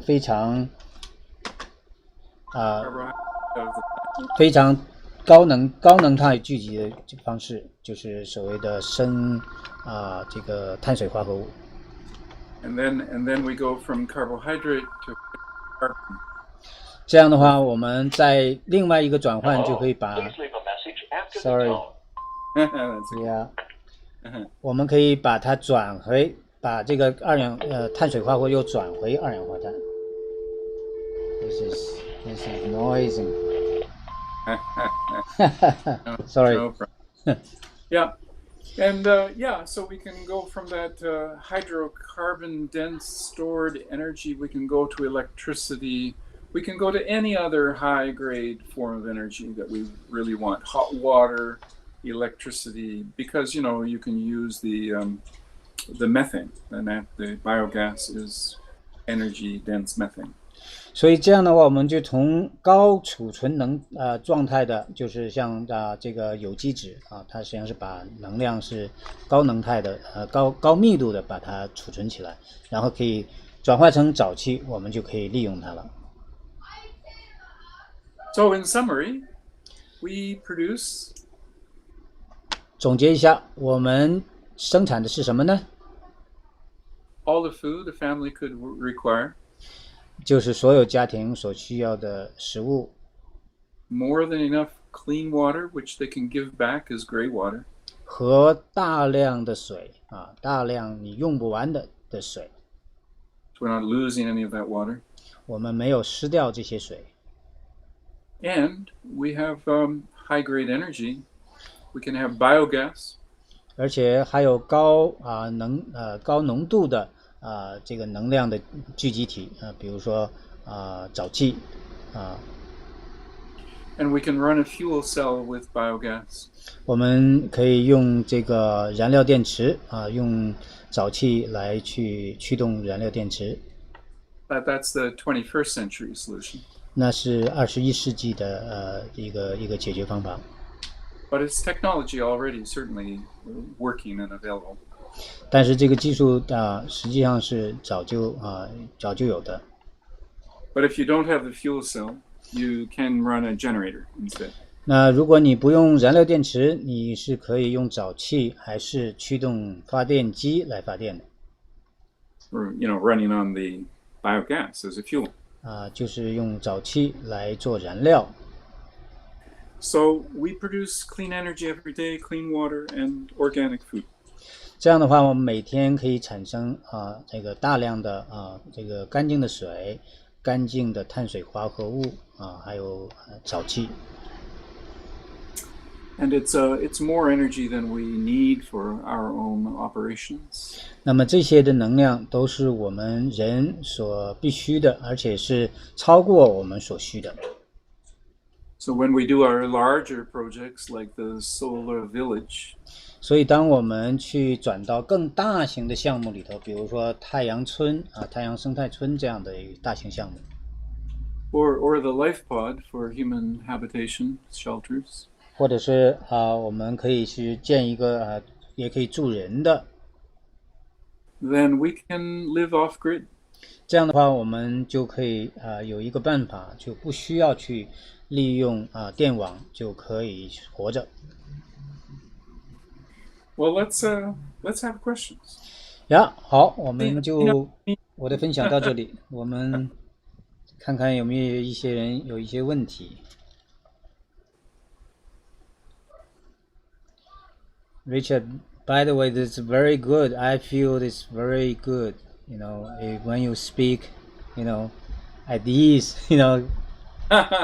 非常非常高能态聚集的方式，就是所谓的这个碳水化合物。And then we go from carbohydrate to carbon. 这样的话，我们在另外一个转换就可以把 ，sorry， yeah， 我们可以把它把这个碳水化合物又转回二氧化碳。This is noisy. Sorry. No problem. Yeah. And so we can go from that hydrocarbon dense stored energy, we can go to electricity, we can go to any other high grade form of energy that we really want. Hot water, electricity, because you can use the methane, and the biogas is energy dense methane. 所以这样的话，我们就从高储存状态的，就是像这个有机质它实际上是把能量是高能态的高密度的把它储存起来，然后可以转化成沼气，我们就可以利用它了。So in summary, we produce. 总结一下，我们生产的是什么呢？ All the food a family could require. 就是所有家庭所需要的食物。More than enough clean water, which they can give back as gray water. 和大量的水大量你用不完的水。So we're not losing any of that water. 我们没有失掉这些水。And we have high-grade energy. We can have biogas. 而且还有高浓度的这个能量的聚集体比如说沼气啊、And we can run a fuel cell with biogas. 我们可以用这个燃料电池用沼气来去驱动燃料电池。That's the 21st century solution. 那是21世纪的一个解决方法。But it's technology already certainly working and available. 但是这个技术实际上是早就有的。But if you don't have the fuel cell, you can run a generator instead. 那如果你不用燃料电池，你是可以用沼气还是驱动发电机来发电的。Or running on the biogas as a fuel. 就是用沼气来做燃料。So we produce clean energy every day, clean water, and organic food. 这样的话，我们每天可以产生这个大量的这个干净的水、干净的碳水化合物还有沼气。And it's more energy than we need for our own operations. 那么这些的能量都是我们人所必须的，而且是超过我们所需的。So when we do our larger projects like the solar village, 所以当我们去转到更大型的项目里头，比如说太阳村太阳生态村这样的一个大型项目， or the LifePOD for human habitation shelters, 或者是我们可以去建一个也可以住人的， then we can live off grid. 这样的话我们就可以有一个办法，就不需要去利用电网就可以活着。Well, let's have questions. 好，我们就我的分享到这里，我们看看有没有一些人有一些问题。Richard, by the way, this is very good. I feel it's very good. When you speak, at ease,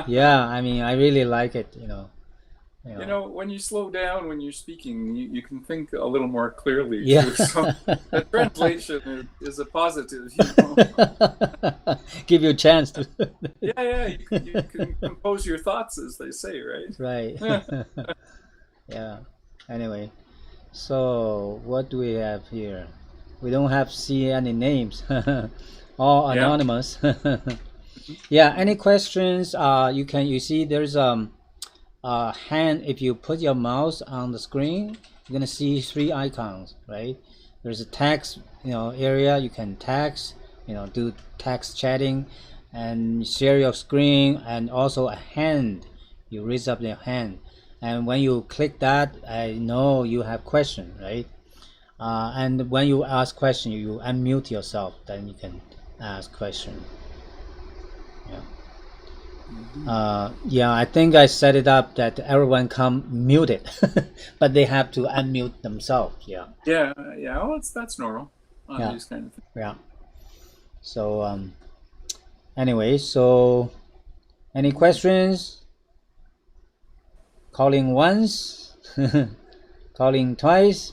Yeah, I mean, I really like it. When you slow down when you're speaking, you can think a little more clearly. Yeah. So the translation is a positive. Give you a chance to. Yeah. You can compose your thoughts, as they say, right? Right. Yeah. Anyway, so what do we have here? We don't have see any names. All anonymous. Yeah. Any questions? You see there's hand. If you put your mouse on the screen, you're gonna see 3 icons, right? There's a text area. You can text, do text chatting and share your screen, and also a hand. You raise up your hand, and when you click that, I know you have question, right? And when you ask question, you unmute yourself, then you can ask question. I think I set it up that everyone come muted, but they have to unmute themselves. Yeah. Well, that's normal on these kind of things. Yeah. So anyway, so any questions? Calling once, calling twice.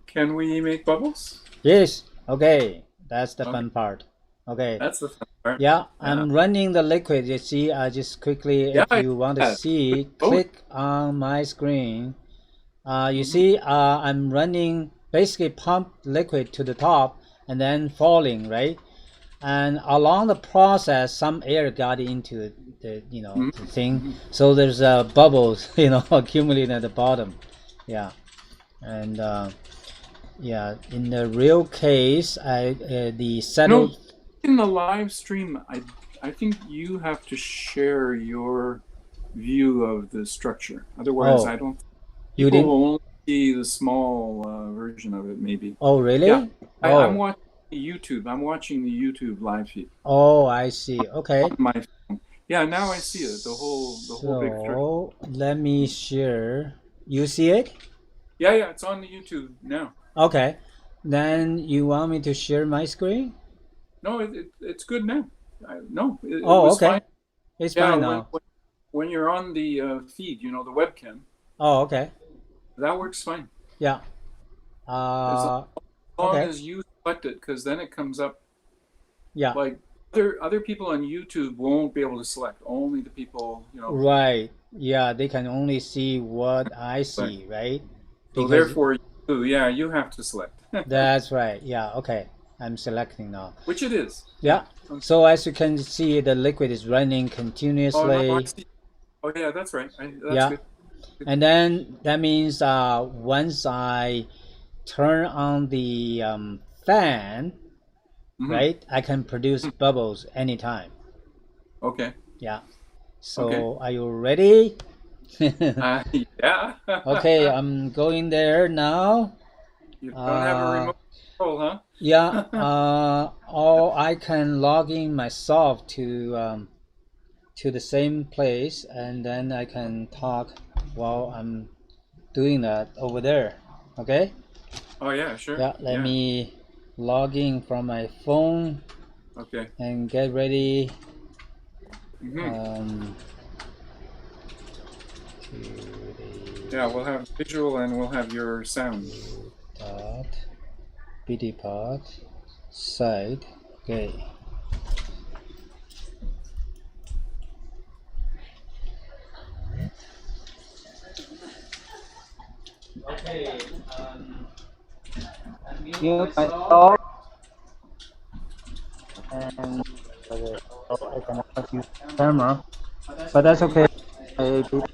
Can we make bubbles? Yes. Okay. That's the fun part. Okay. That's the fun part. Yeah, I'm running the liquid. You see, I just quickly, if you want to see, click on my screen. You see, I'm running, basically pump liquid to the top and then falling, right? And along the process, some air got into the, the thing. So there's bubbles, accumulating at the bottom. Yeah, and in the real case, the settled. In the live stream, I think you have to share your view of the structure. Otherwise, I don't. People will only see the small version of it, maybe. Oh, really? Yeah. I'm watching YouTube. I'm watching the YouTube live feed. Oh, I see. Okay. On my phone. Yeah, now I see it. The whole big structure. So let me share. You see it? Yeah, it's on the YouTube now. Okay. Then you want me to share my screen? No, it's good now. No, it Oh, was okay. fine. It's Yeah, fine now. when you're on the feed, the webcam, Oh, okay. that works fine. Yeah. As Uh, long okay. as you select it, because then it comes up Yeah. like other people on YouTube won't be able to select. Only the people. Right. Yeah, they can only see what I Select. see, right? So Because therefore, you have to select, that's right. Yeah, okay. I'm selecting now. which it is. Yeah. Yeah. Okay. So as you can see, the liquid is running Oh no, I continuously. see. Oh yeah, that's right. That's Yeah. good. Good. And then that means once I turn on the fan, Hmm. right, I can produce bubbles anytime. Okay. Yeah. Okay. So are you ready? Yeah. Okay, I'm going there now. You don't have a Uh, remote control, yeah, huh? or I can log in myself to the same place, and then I can talk while I'm doing that over there. Okay? Oh yeah, sure. Yeah, let Yeah. me log in from my phone Okay. and get ready Hmm. um, to Yeah, we'll the have visual and we'll have your sound. dot BityPOD site. Okay. Okay. Mute myself and so I cannot use camera, but that's okay. People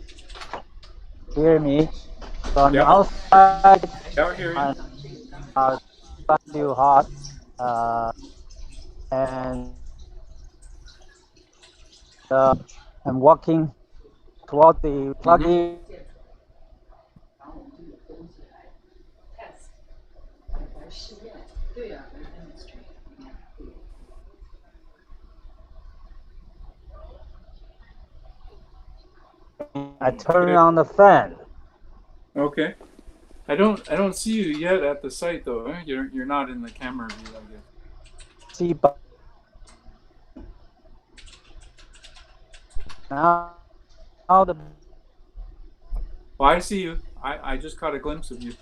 hear me. So on the Yep. outside, Yeah, I hear you. I'm still hot, uh, and I'm walking toward the Hmm. plug-in. I turn Okay. on the fan. Okay. I don't see you yet at the site though. Eh? You're not in the camera view, I guess. See, but now the Well, I see you. I just caught a glimpse of you.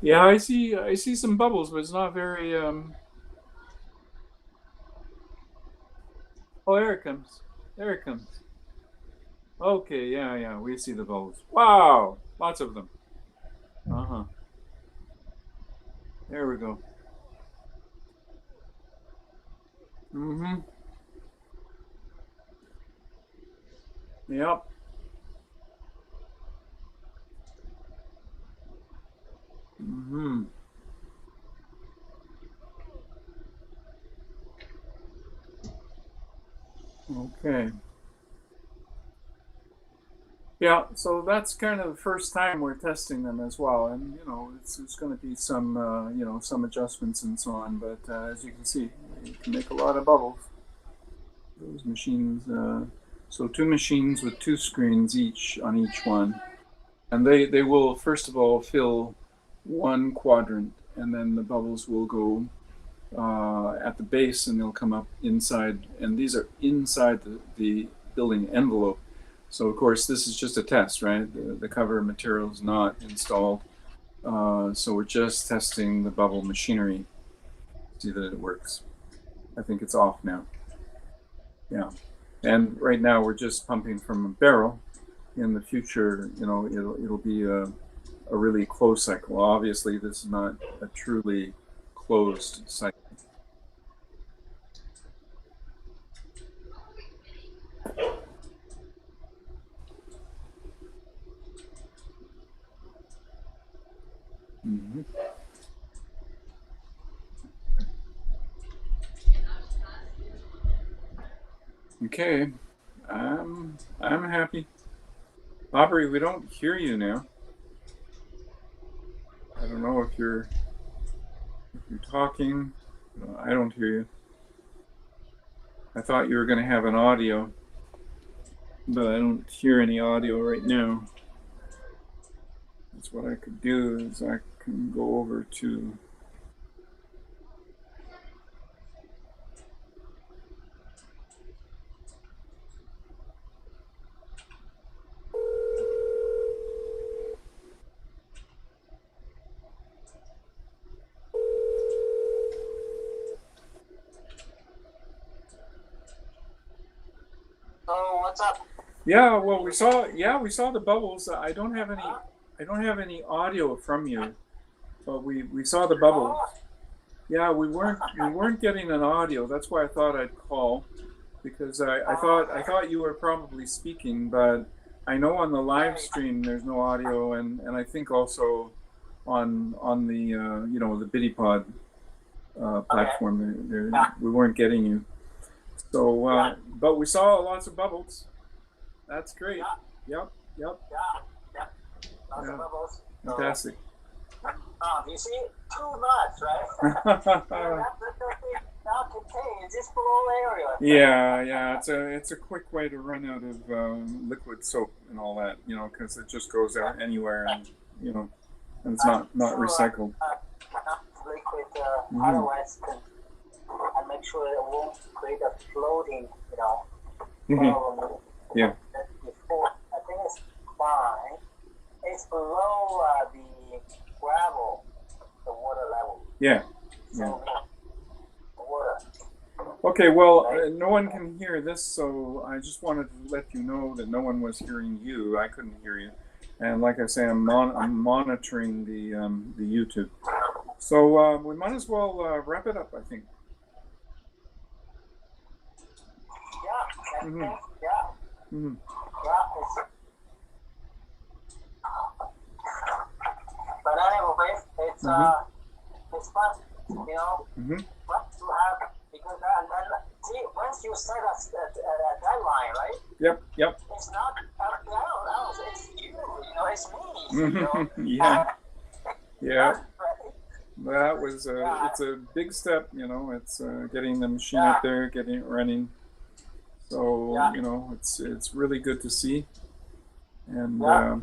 Yeah, I see some bubbles, but it's not very Oh, there it comes. There it comes. Okay, yeah, yeah, we see the bubbles. Wow, lots of them. Uh-huh. There we go. Mm-hmm. Yep. Mm-hmm. Okay. Yeah, so that's kind of the first time we're testing them as well, and it's going to be some some adjustments and so on. But as you can see, you can make a lot of bubbles. Those machines. So two machines with two screens each on each one, and they will first of all fill one quadrant, and then the bubbles will go at the base, and they'll come up inside, and these are inside the building envelope. So of course this is just a test, right? The cover material is not installed, so we're just testing the bubble machinery, see that it works. I think it's off now. Yeah, and right now we're just pumping from a barrel. In the future, it'll be a really closed cycle. Obviously, this is not a truly closed cycle. Mm-hmm. Okay, I'm happy. Aubrey, we don't hear you now. I don't know if you're. If you're talking, I don't hear you. I thought you were going to have an audio, but I don't hear any audio right now. That's what I could do is I can go over to Oh, what's up? Yeah, well, we saw the bubbles. I don't have any audio from you, but we saw the bubbles. Yeah, we weren't getting an audio. That's why I thought I'd call, because I thought you were probably speaking, but I know on the live stream there's no audio, and I think also on the the BityPOD platform we weren't getting you. So, but we saw lots of bubbles. That's great. Yep. Yeah. Lots of bubbles. Fantastic. You see, too much, right? Not contained. It's just below area. Yeah. It's a quick way to run out of liquid soap and all that, because it just goes out anywhere, and and it's not recycled. Liquid, otherwise, I make sure it won't create a floating, problem. Yeah. Before, I think it's fine. It's below the gravel, the water level. Yeah. So, water. Okay, well, no one can hear this, so I just wanted to let you know that no one was hearing you. I couldn't hear you, and like I say, I'm monitoring the YouTube. So we might as well wrap it up, I think. Yeah. Mm-hmm. Yeah. Mm-hmm. Yeah. But anyway, it's fun, Mm-hmm. what to have, because see, once you set a deadline, right? Yep. It's not else, it's you, it's me. Yeah. That was it's a big step, it's getting the machine out there, getting it running. So it's really good to see, and Very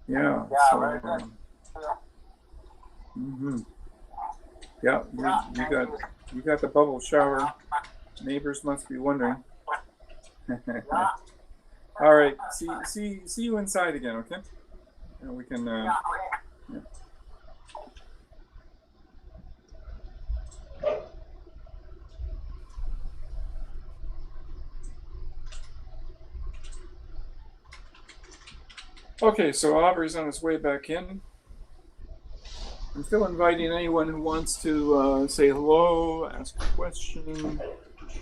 good. Yeah, you got the bubble shower. Neighbors must be wondering. All right, see you inside again, okay? And we can. Yeah. Okay, so Aubrey's on his way back in. I'm still inviting anyone who wants to say hello, ask a question,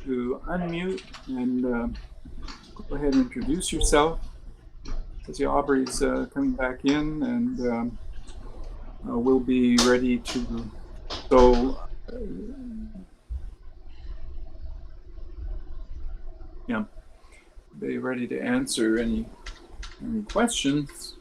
to unmute and go ahead and introduce yourself. See, Aubrey's coming back in, and we'll be ready to go. Be ready to answer any questions.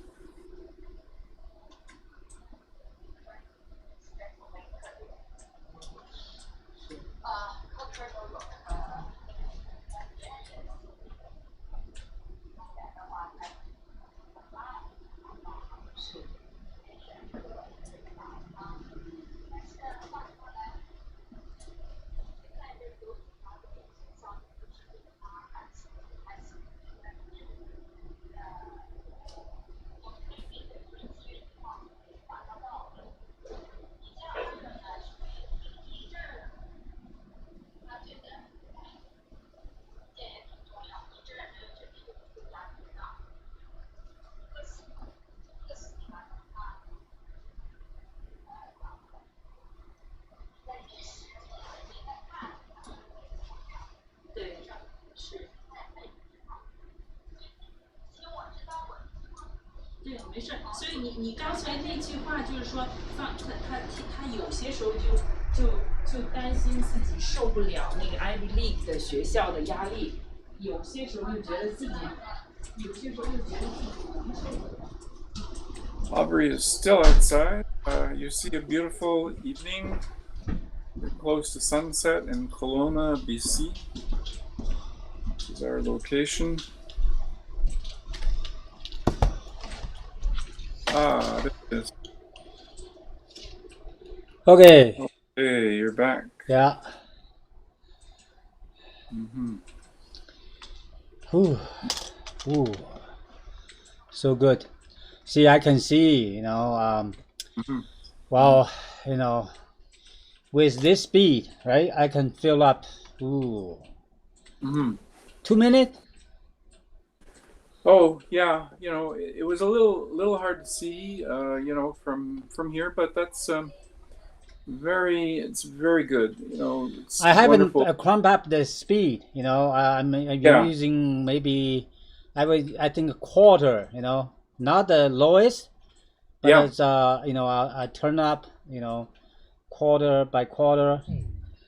没事，所以你刚才那句话就是说，他有些时候就担心自己受不了那个 Ivy League 的学校的压力，有些时候又觉得自己能受不了。Aubrey is still outside. you see a beautiful evening. We're close to sunset in Kelowna, BC. This is our location. There it is. Okay. Hey, you're back. Yeah. Ooh. Ooh. So good. See, I can see, well, with this speed, right, I can fill up, 2 minutes? Oh yeah, it was a little hard to see, from here, but that's it's very good. It's I haven't wonderful. cramped up the speed, I'm Yeah. using maybe, I think a quarter, not the lowest, but Yeah. it's, I turn up, quarter by quarter.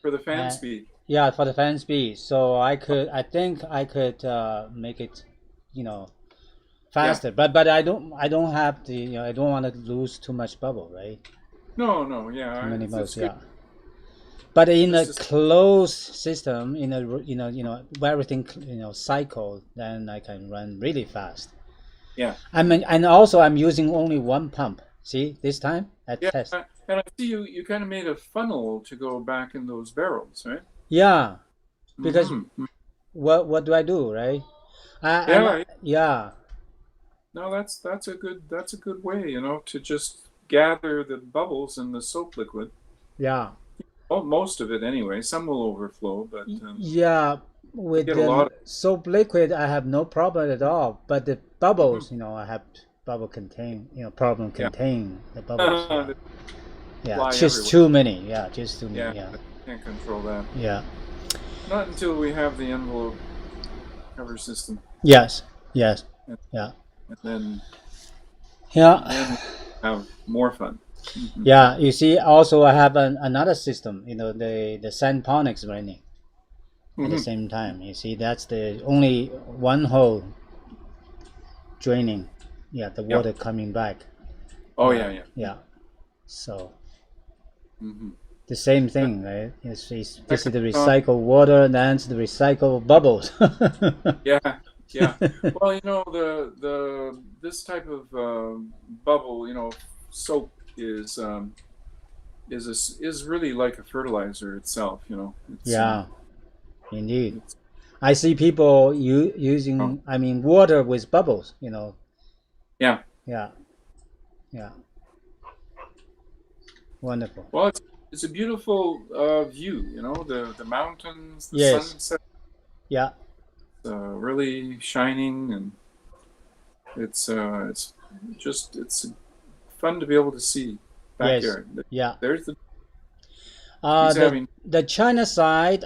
For the fan Uh, speed. Yeah, for the fan speed. So I think I could make it, faster. But I don't have the, I don't want to lose too much bubble, right? No, Too yeah, many it's bubbles, good. yeah. But in a Just to, closed system, in a where everything cycle, then I can run really fast. yeah. And also I'm using only one pump. See, this time at Yeah, test. and I see you kind of made a funnel to go back in those barrels, right? Yeah, because Mm-hmm. what do I do, right? Yeah. Yeah, No, that's a good way, to just gather the bubbles in the soap liquid. yeah. Well, most of it anyway. Some will overflow, but Yeah, you with get a the lot soap liquid, I have no problem at all. But the of. bubbles, I have bubble contain, problem Yeah. contain the bubbles. Yeah, They yeah, fly just everywhere. too many. Yeah, just too Yeah, many. Yeah, can't control that. yeah. Not until we have the envelope cover system, Yes, yes, and, yeah, and then yeah, we have more fun. yeah. You see, also I have another system. The sandponics running at the Mm-hmm. same time. You see, that's the only one hole draining. Yeah, the Yep. water coming back. Oh Yeah, yeah. yeah. So Mm-hmm. the same thing, right? This is the That recycled water, and then the recycled bubbles. yeah, yeah. Well, this type of bubble, soap is really like a fertilizer itself. It's Yeah, indeed. it's I see people oh, using, water with bubbles. yeah. Yeah, yeah. Wonderful. Well, it's a beautiful view. The mountains, the Yes. sunset, Yeah. really shining, and it's just it's fun to be able to see Yes. backyard. Yeah. There's he's having The China side,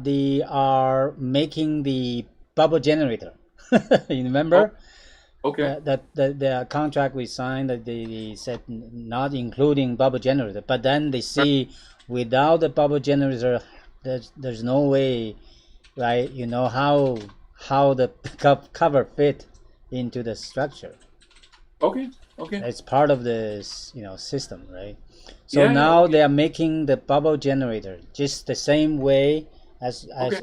they are making the bubble generator. You oh remember? okay. The contract we signed, that they said not including bubble generator, but then they see without the bubble generator, there's no way, right? How the cover fit into the structure. Okay. It's part of the system, right? So Yeah. now Okay. they are making the bubble generator just the same way as Okay.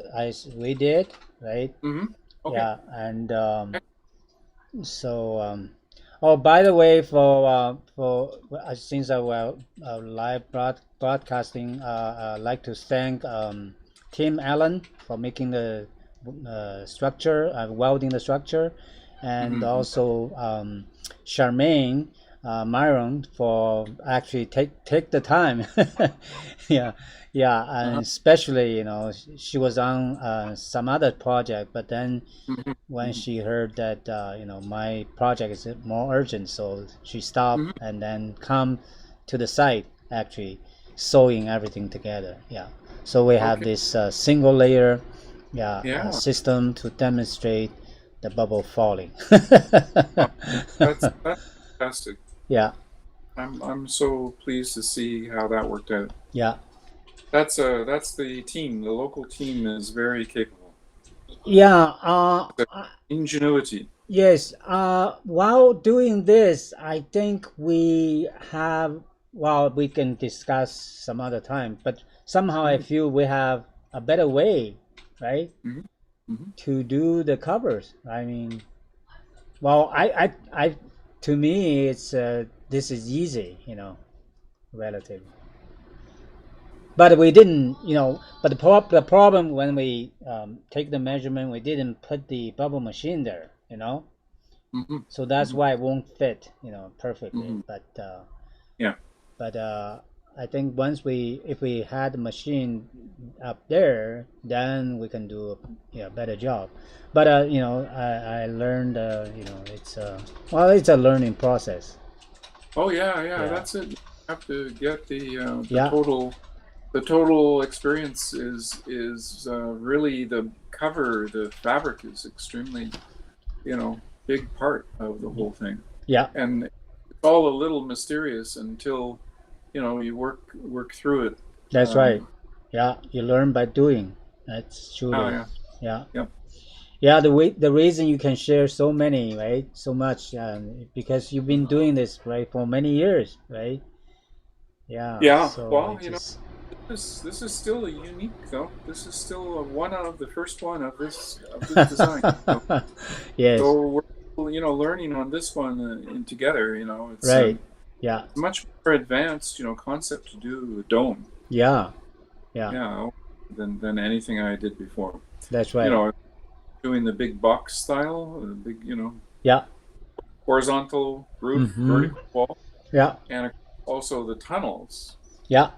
we did, right? Mm-hmm. Okay. Yeah, and so, oh, by the way, for since I will live broadcasting, I'd like to thank Tim Allen for making the structure, welding the structure, and Mm-hmm. also Charmaine Myron for actually take the time. Yeah, yeah, and Uh-huh. especially she was on some other project, but then Mm-hmm. when Mm-hmm. she heard that my project is more urgent, so she stopped Mm-hmm. and then come to the site actually sewing everything together. Yeah, so we have Okay. this single layer, Yeah. system to demonstrate the bubble falling. Oh, that's fantastic. Yeah, I'm so pleased to see how that worked out. yeah, That's the team. The local team is very capable. yeah. Ingenuity. Yes. While doing this, I think we have well, we can discuss some other time, but somehow I feel we have a better way, right, to do the covers. I mean, well, to me, it's this is easy, relative. But we didn't, but the problem when we take the measurement, we didn't put the bubble machine there, so that's why it won't fit, perfectly. But Yeah. but I think if we had the machine up there, then we can do a better job. But I learned, it's it's a learning process. Oh yeah. That's it. You have to get the total experience is really the cover. The fabric is extremely, big part of the whole thing. Yeah. And it's all a little mysterious until you work through it. That's right. Yeah, you learn by doing. That's true. Oh, yeah. Yeah. The reason you can share so many, right, so much, because you've been doing this, right, for many years, right? Yeah. So Well, this is still a unique though. This is still one of the first one of this design. Yes. So we're learning on this one together. It's right. Yeah. much more advanced concept to do a dome. Yeah. Than anything I did before. That's right. Doing the big box style, the big yeah, horizontal roof, vertical wall. Yeah. And also the tunnels. Yeah.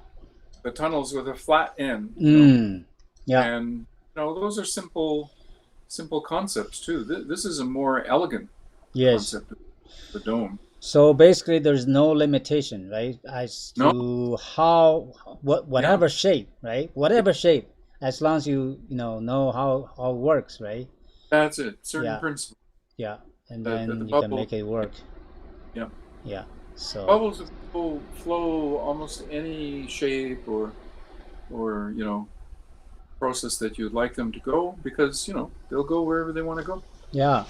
The tunnels with a flat end. Yeah. And those are simple concepts too. This is a more elegant concept of the dome. So basically, there's no limitation, right, as to whatever shape, right? Whatever shape, as long as you know how it works, right? That's it. Certain principles. Yeah, and then you can make it work. Yeah. Yeah. So bubbles will flow almost any shape or process that you'd like them to go, because they'll go wherever they want to go. Yeah.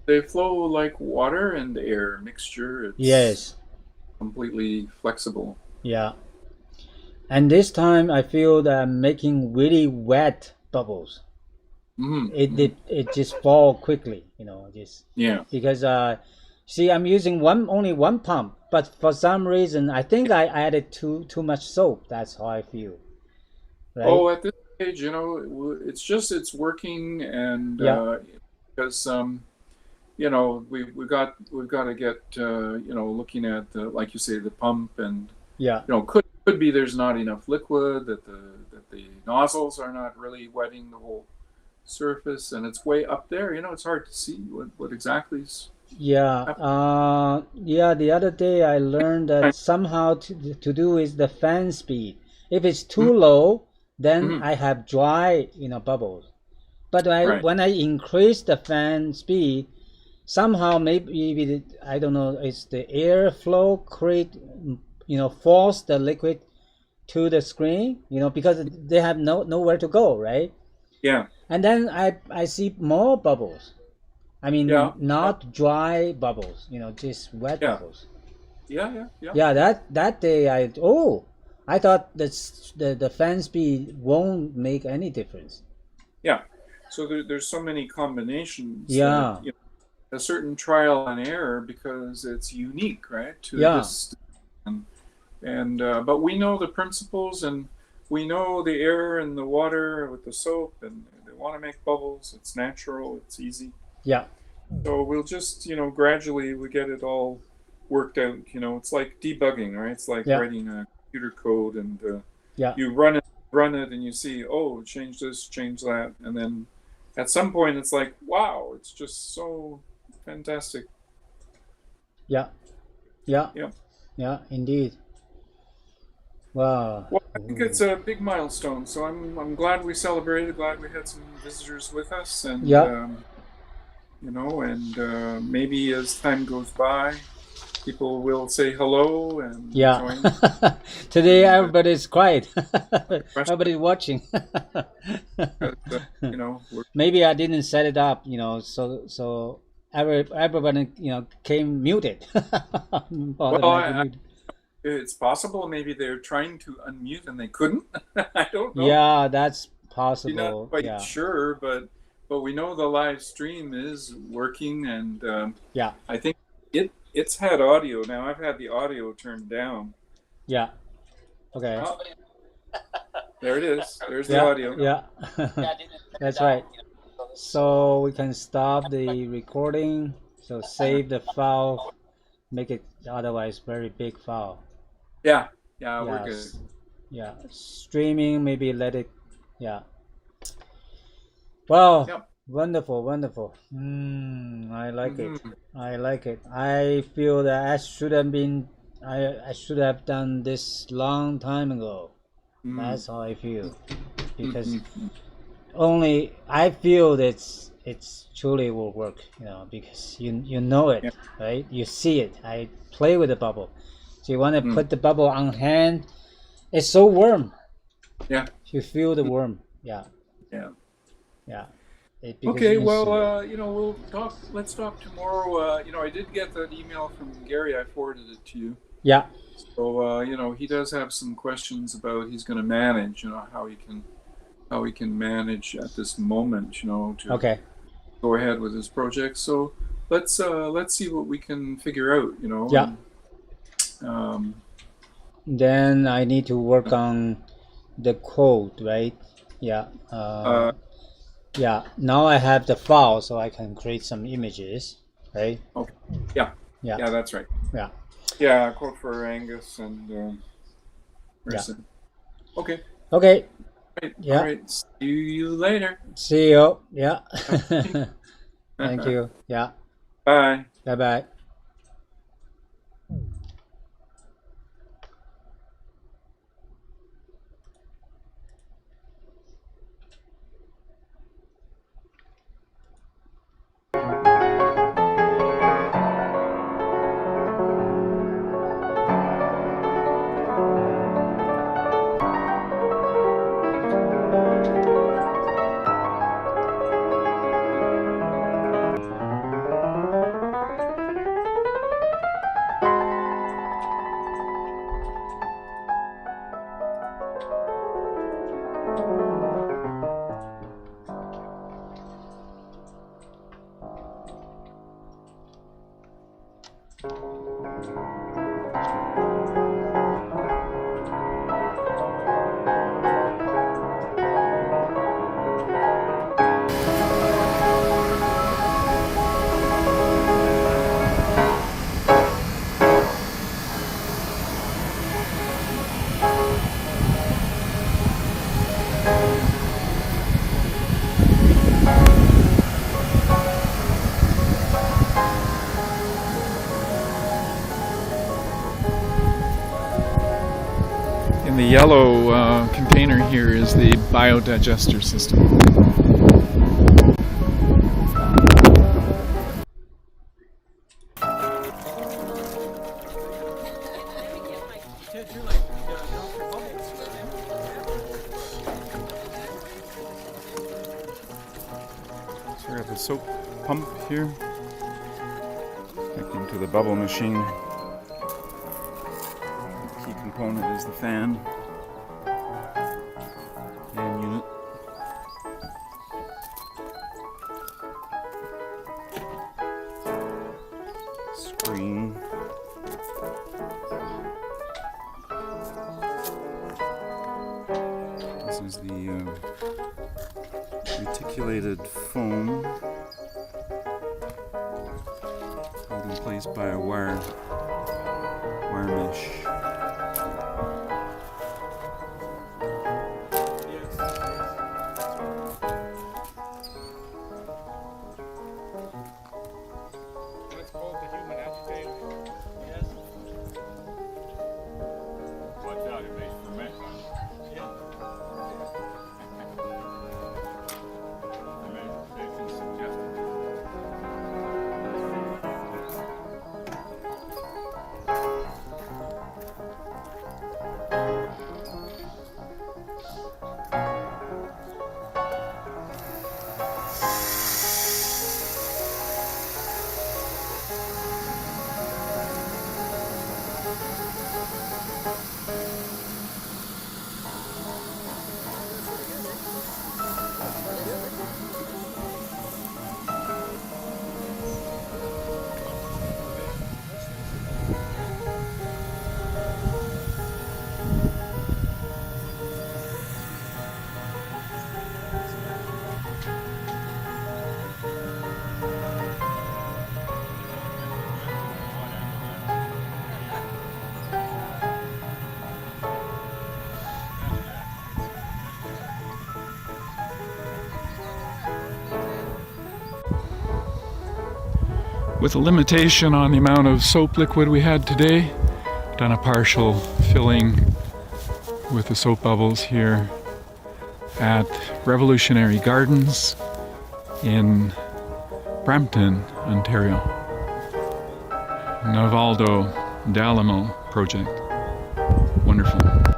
They flow like water and air mixture. It's completely flexible. Yeah. And this time I feel that I'm making really wet bubbles. It just fall quickly, because see, I'm using only one pump, but for some reason I think I added too much soap. That's how I feel. Right? Oh, at this stage, it's working, and because we've got to get looking at like you say, the pump, and could be there's not enough liquid, that the nozzles are not really wetting the whole surface, and it's way up there. It's hard to see what exactly is. The other day I learned that somehow to do is the fan speed. If it's too low, then I have dry bubbles. But when I increase the fan speed, somehow maybe I don't know, it's the airflow force the liquid to the screen, because they have nowhere to go, right? Yeah. And then I see more bubbles. I mean, not dry bubbles, just wet bubbles. Yeah. That day I thought the fan speed won't make any difference. Yeah. So there's so many combinations. Yeah. A certain trial and error, because it's unique, right? To this. And but we know the principles, and we know the air and the water with the soap, and they want to make bubbles. It's natural. It's easy. Yeah. So we'll just, gradually we get it all worked out. It's like debugging, right? It's like writing a computer code, and you run it, and you see, change this, change that, and then at some point it's like, wow, it's just so fantastic. Yeah, indeed. Wow. Well, I think it's a big milestone. So I'm glad we celebrated. Glad we had some visitors with us, and maybe as time goes by, people will say hello and join. Today everybody's quiet. Everybody's watching. Maybe I didn't set it up, so everybody came muted. it's possible maybe they're trying to unmute and they couldn't. I don't know. Yeah, that's You're not possible. quite Yeah. sure, but we know the live stream is working, and Yeah. I think it's had audio. Now I've had the audio turned down. Yeah. Okay. Oh, there it is. There's the Yeah. audio. Yeah. That's right. So we can stop the recording. So save the file. Make it otherwise very big file. Yeah. We're good. Yeah. Streaming, maybe let it. Yeah. Wow. Yep. Wonderful. I like it. I like it. I feel that I should have been. I should have done this long time ago. That's how I feel. Because only I feel that it's truly will work. Because you know it, right? You see it. I play with the bubble. So you want to put the bubble on hand. It's so warm. Yeah. You feel the warm. Yeah. Okay, well, we'll talk. Let's talk tomorrow. I did get that email from Gary. I forwarded it to you. Yeah. So he does have some questions about he's going to manage. How he can manage at this moment. To go ahead with his project. So let's see what we can figure out. Yeah. Then I need to work on the code, right? Yeah. Yeah, now I have the file, so I can create some images, right? Okay. Yeah, that's right. Yeah, code for Angus and Marissa. Okay. Right, yeah. All right, see you later. See you. Yeah. Thank you. Yeah. Bye. Bye. In the yellow container here is the biodigester system. So we got the soap pump here, connecting to the bubble machine. The key component is the fan and unit. Screen. This is the reticulated foam held in place by a wire mesh. It's called the human agitator. Yes. Watch out, it may ferment. Fermentation suggested. with a limitation on the amount of soap liquid we had today, done a partial filling with the soap bubbles here at Revolutionary Gardens in Brampton, Ontario. Navaldo D'Alamo project. Wonderful.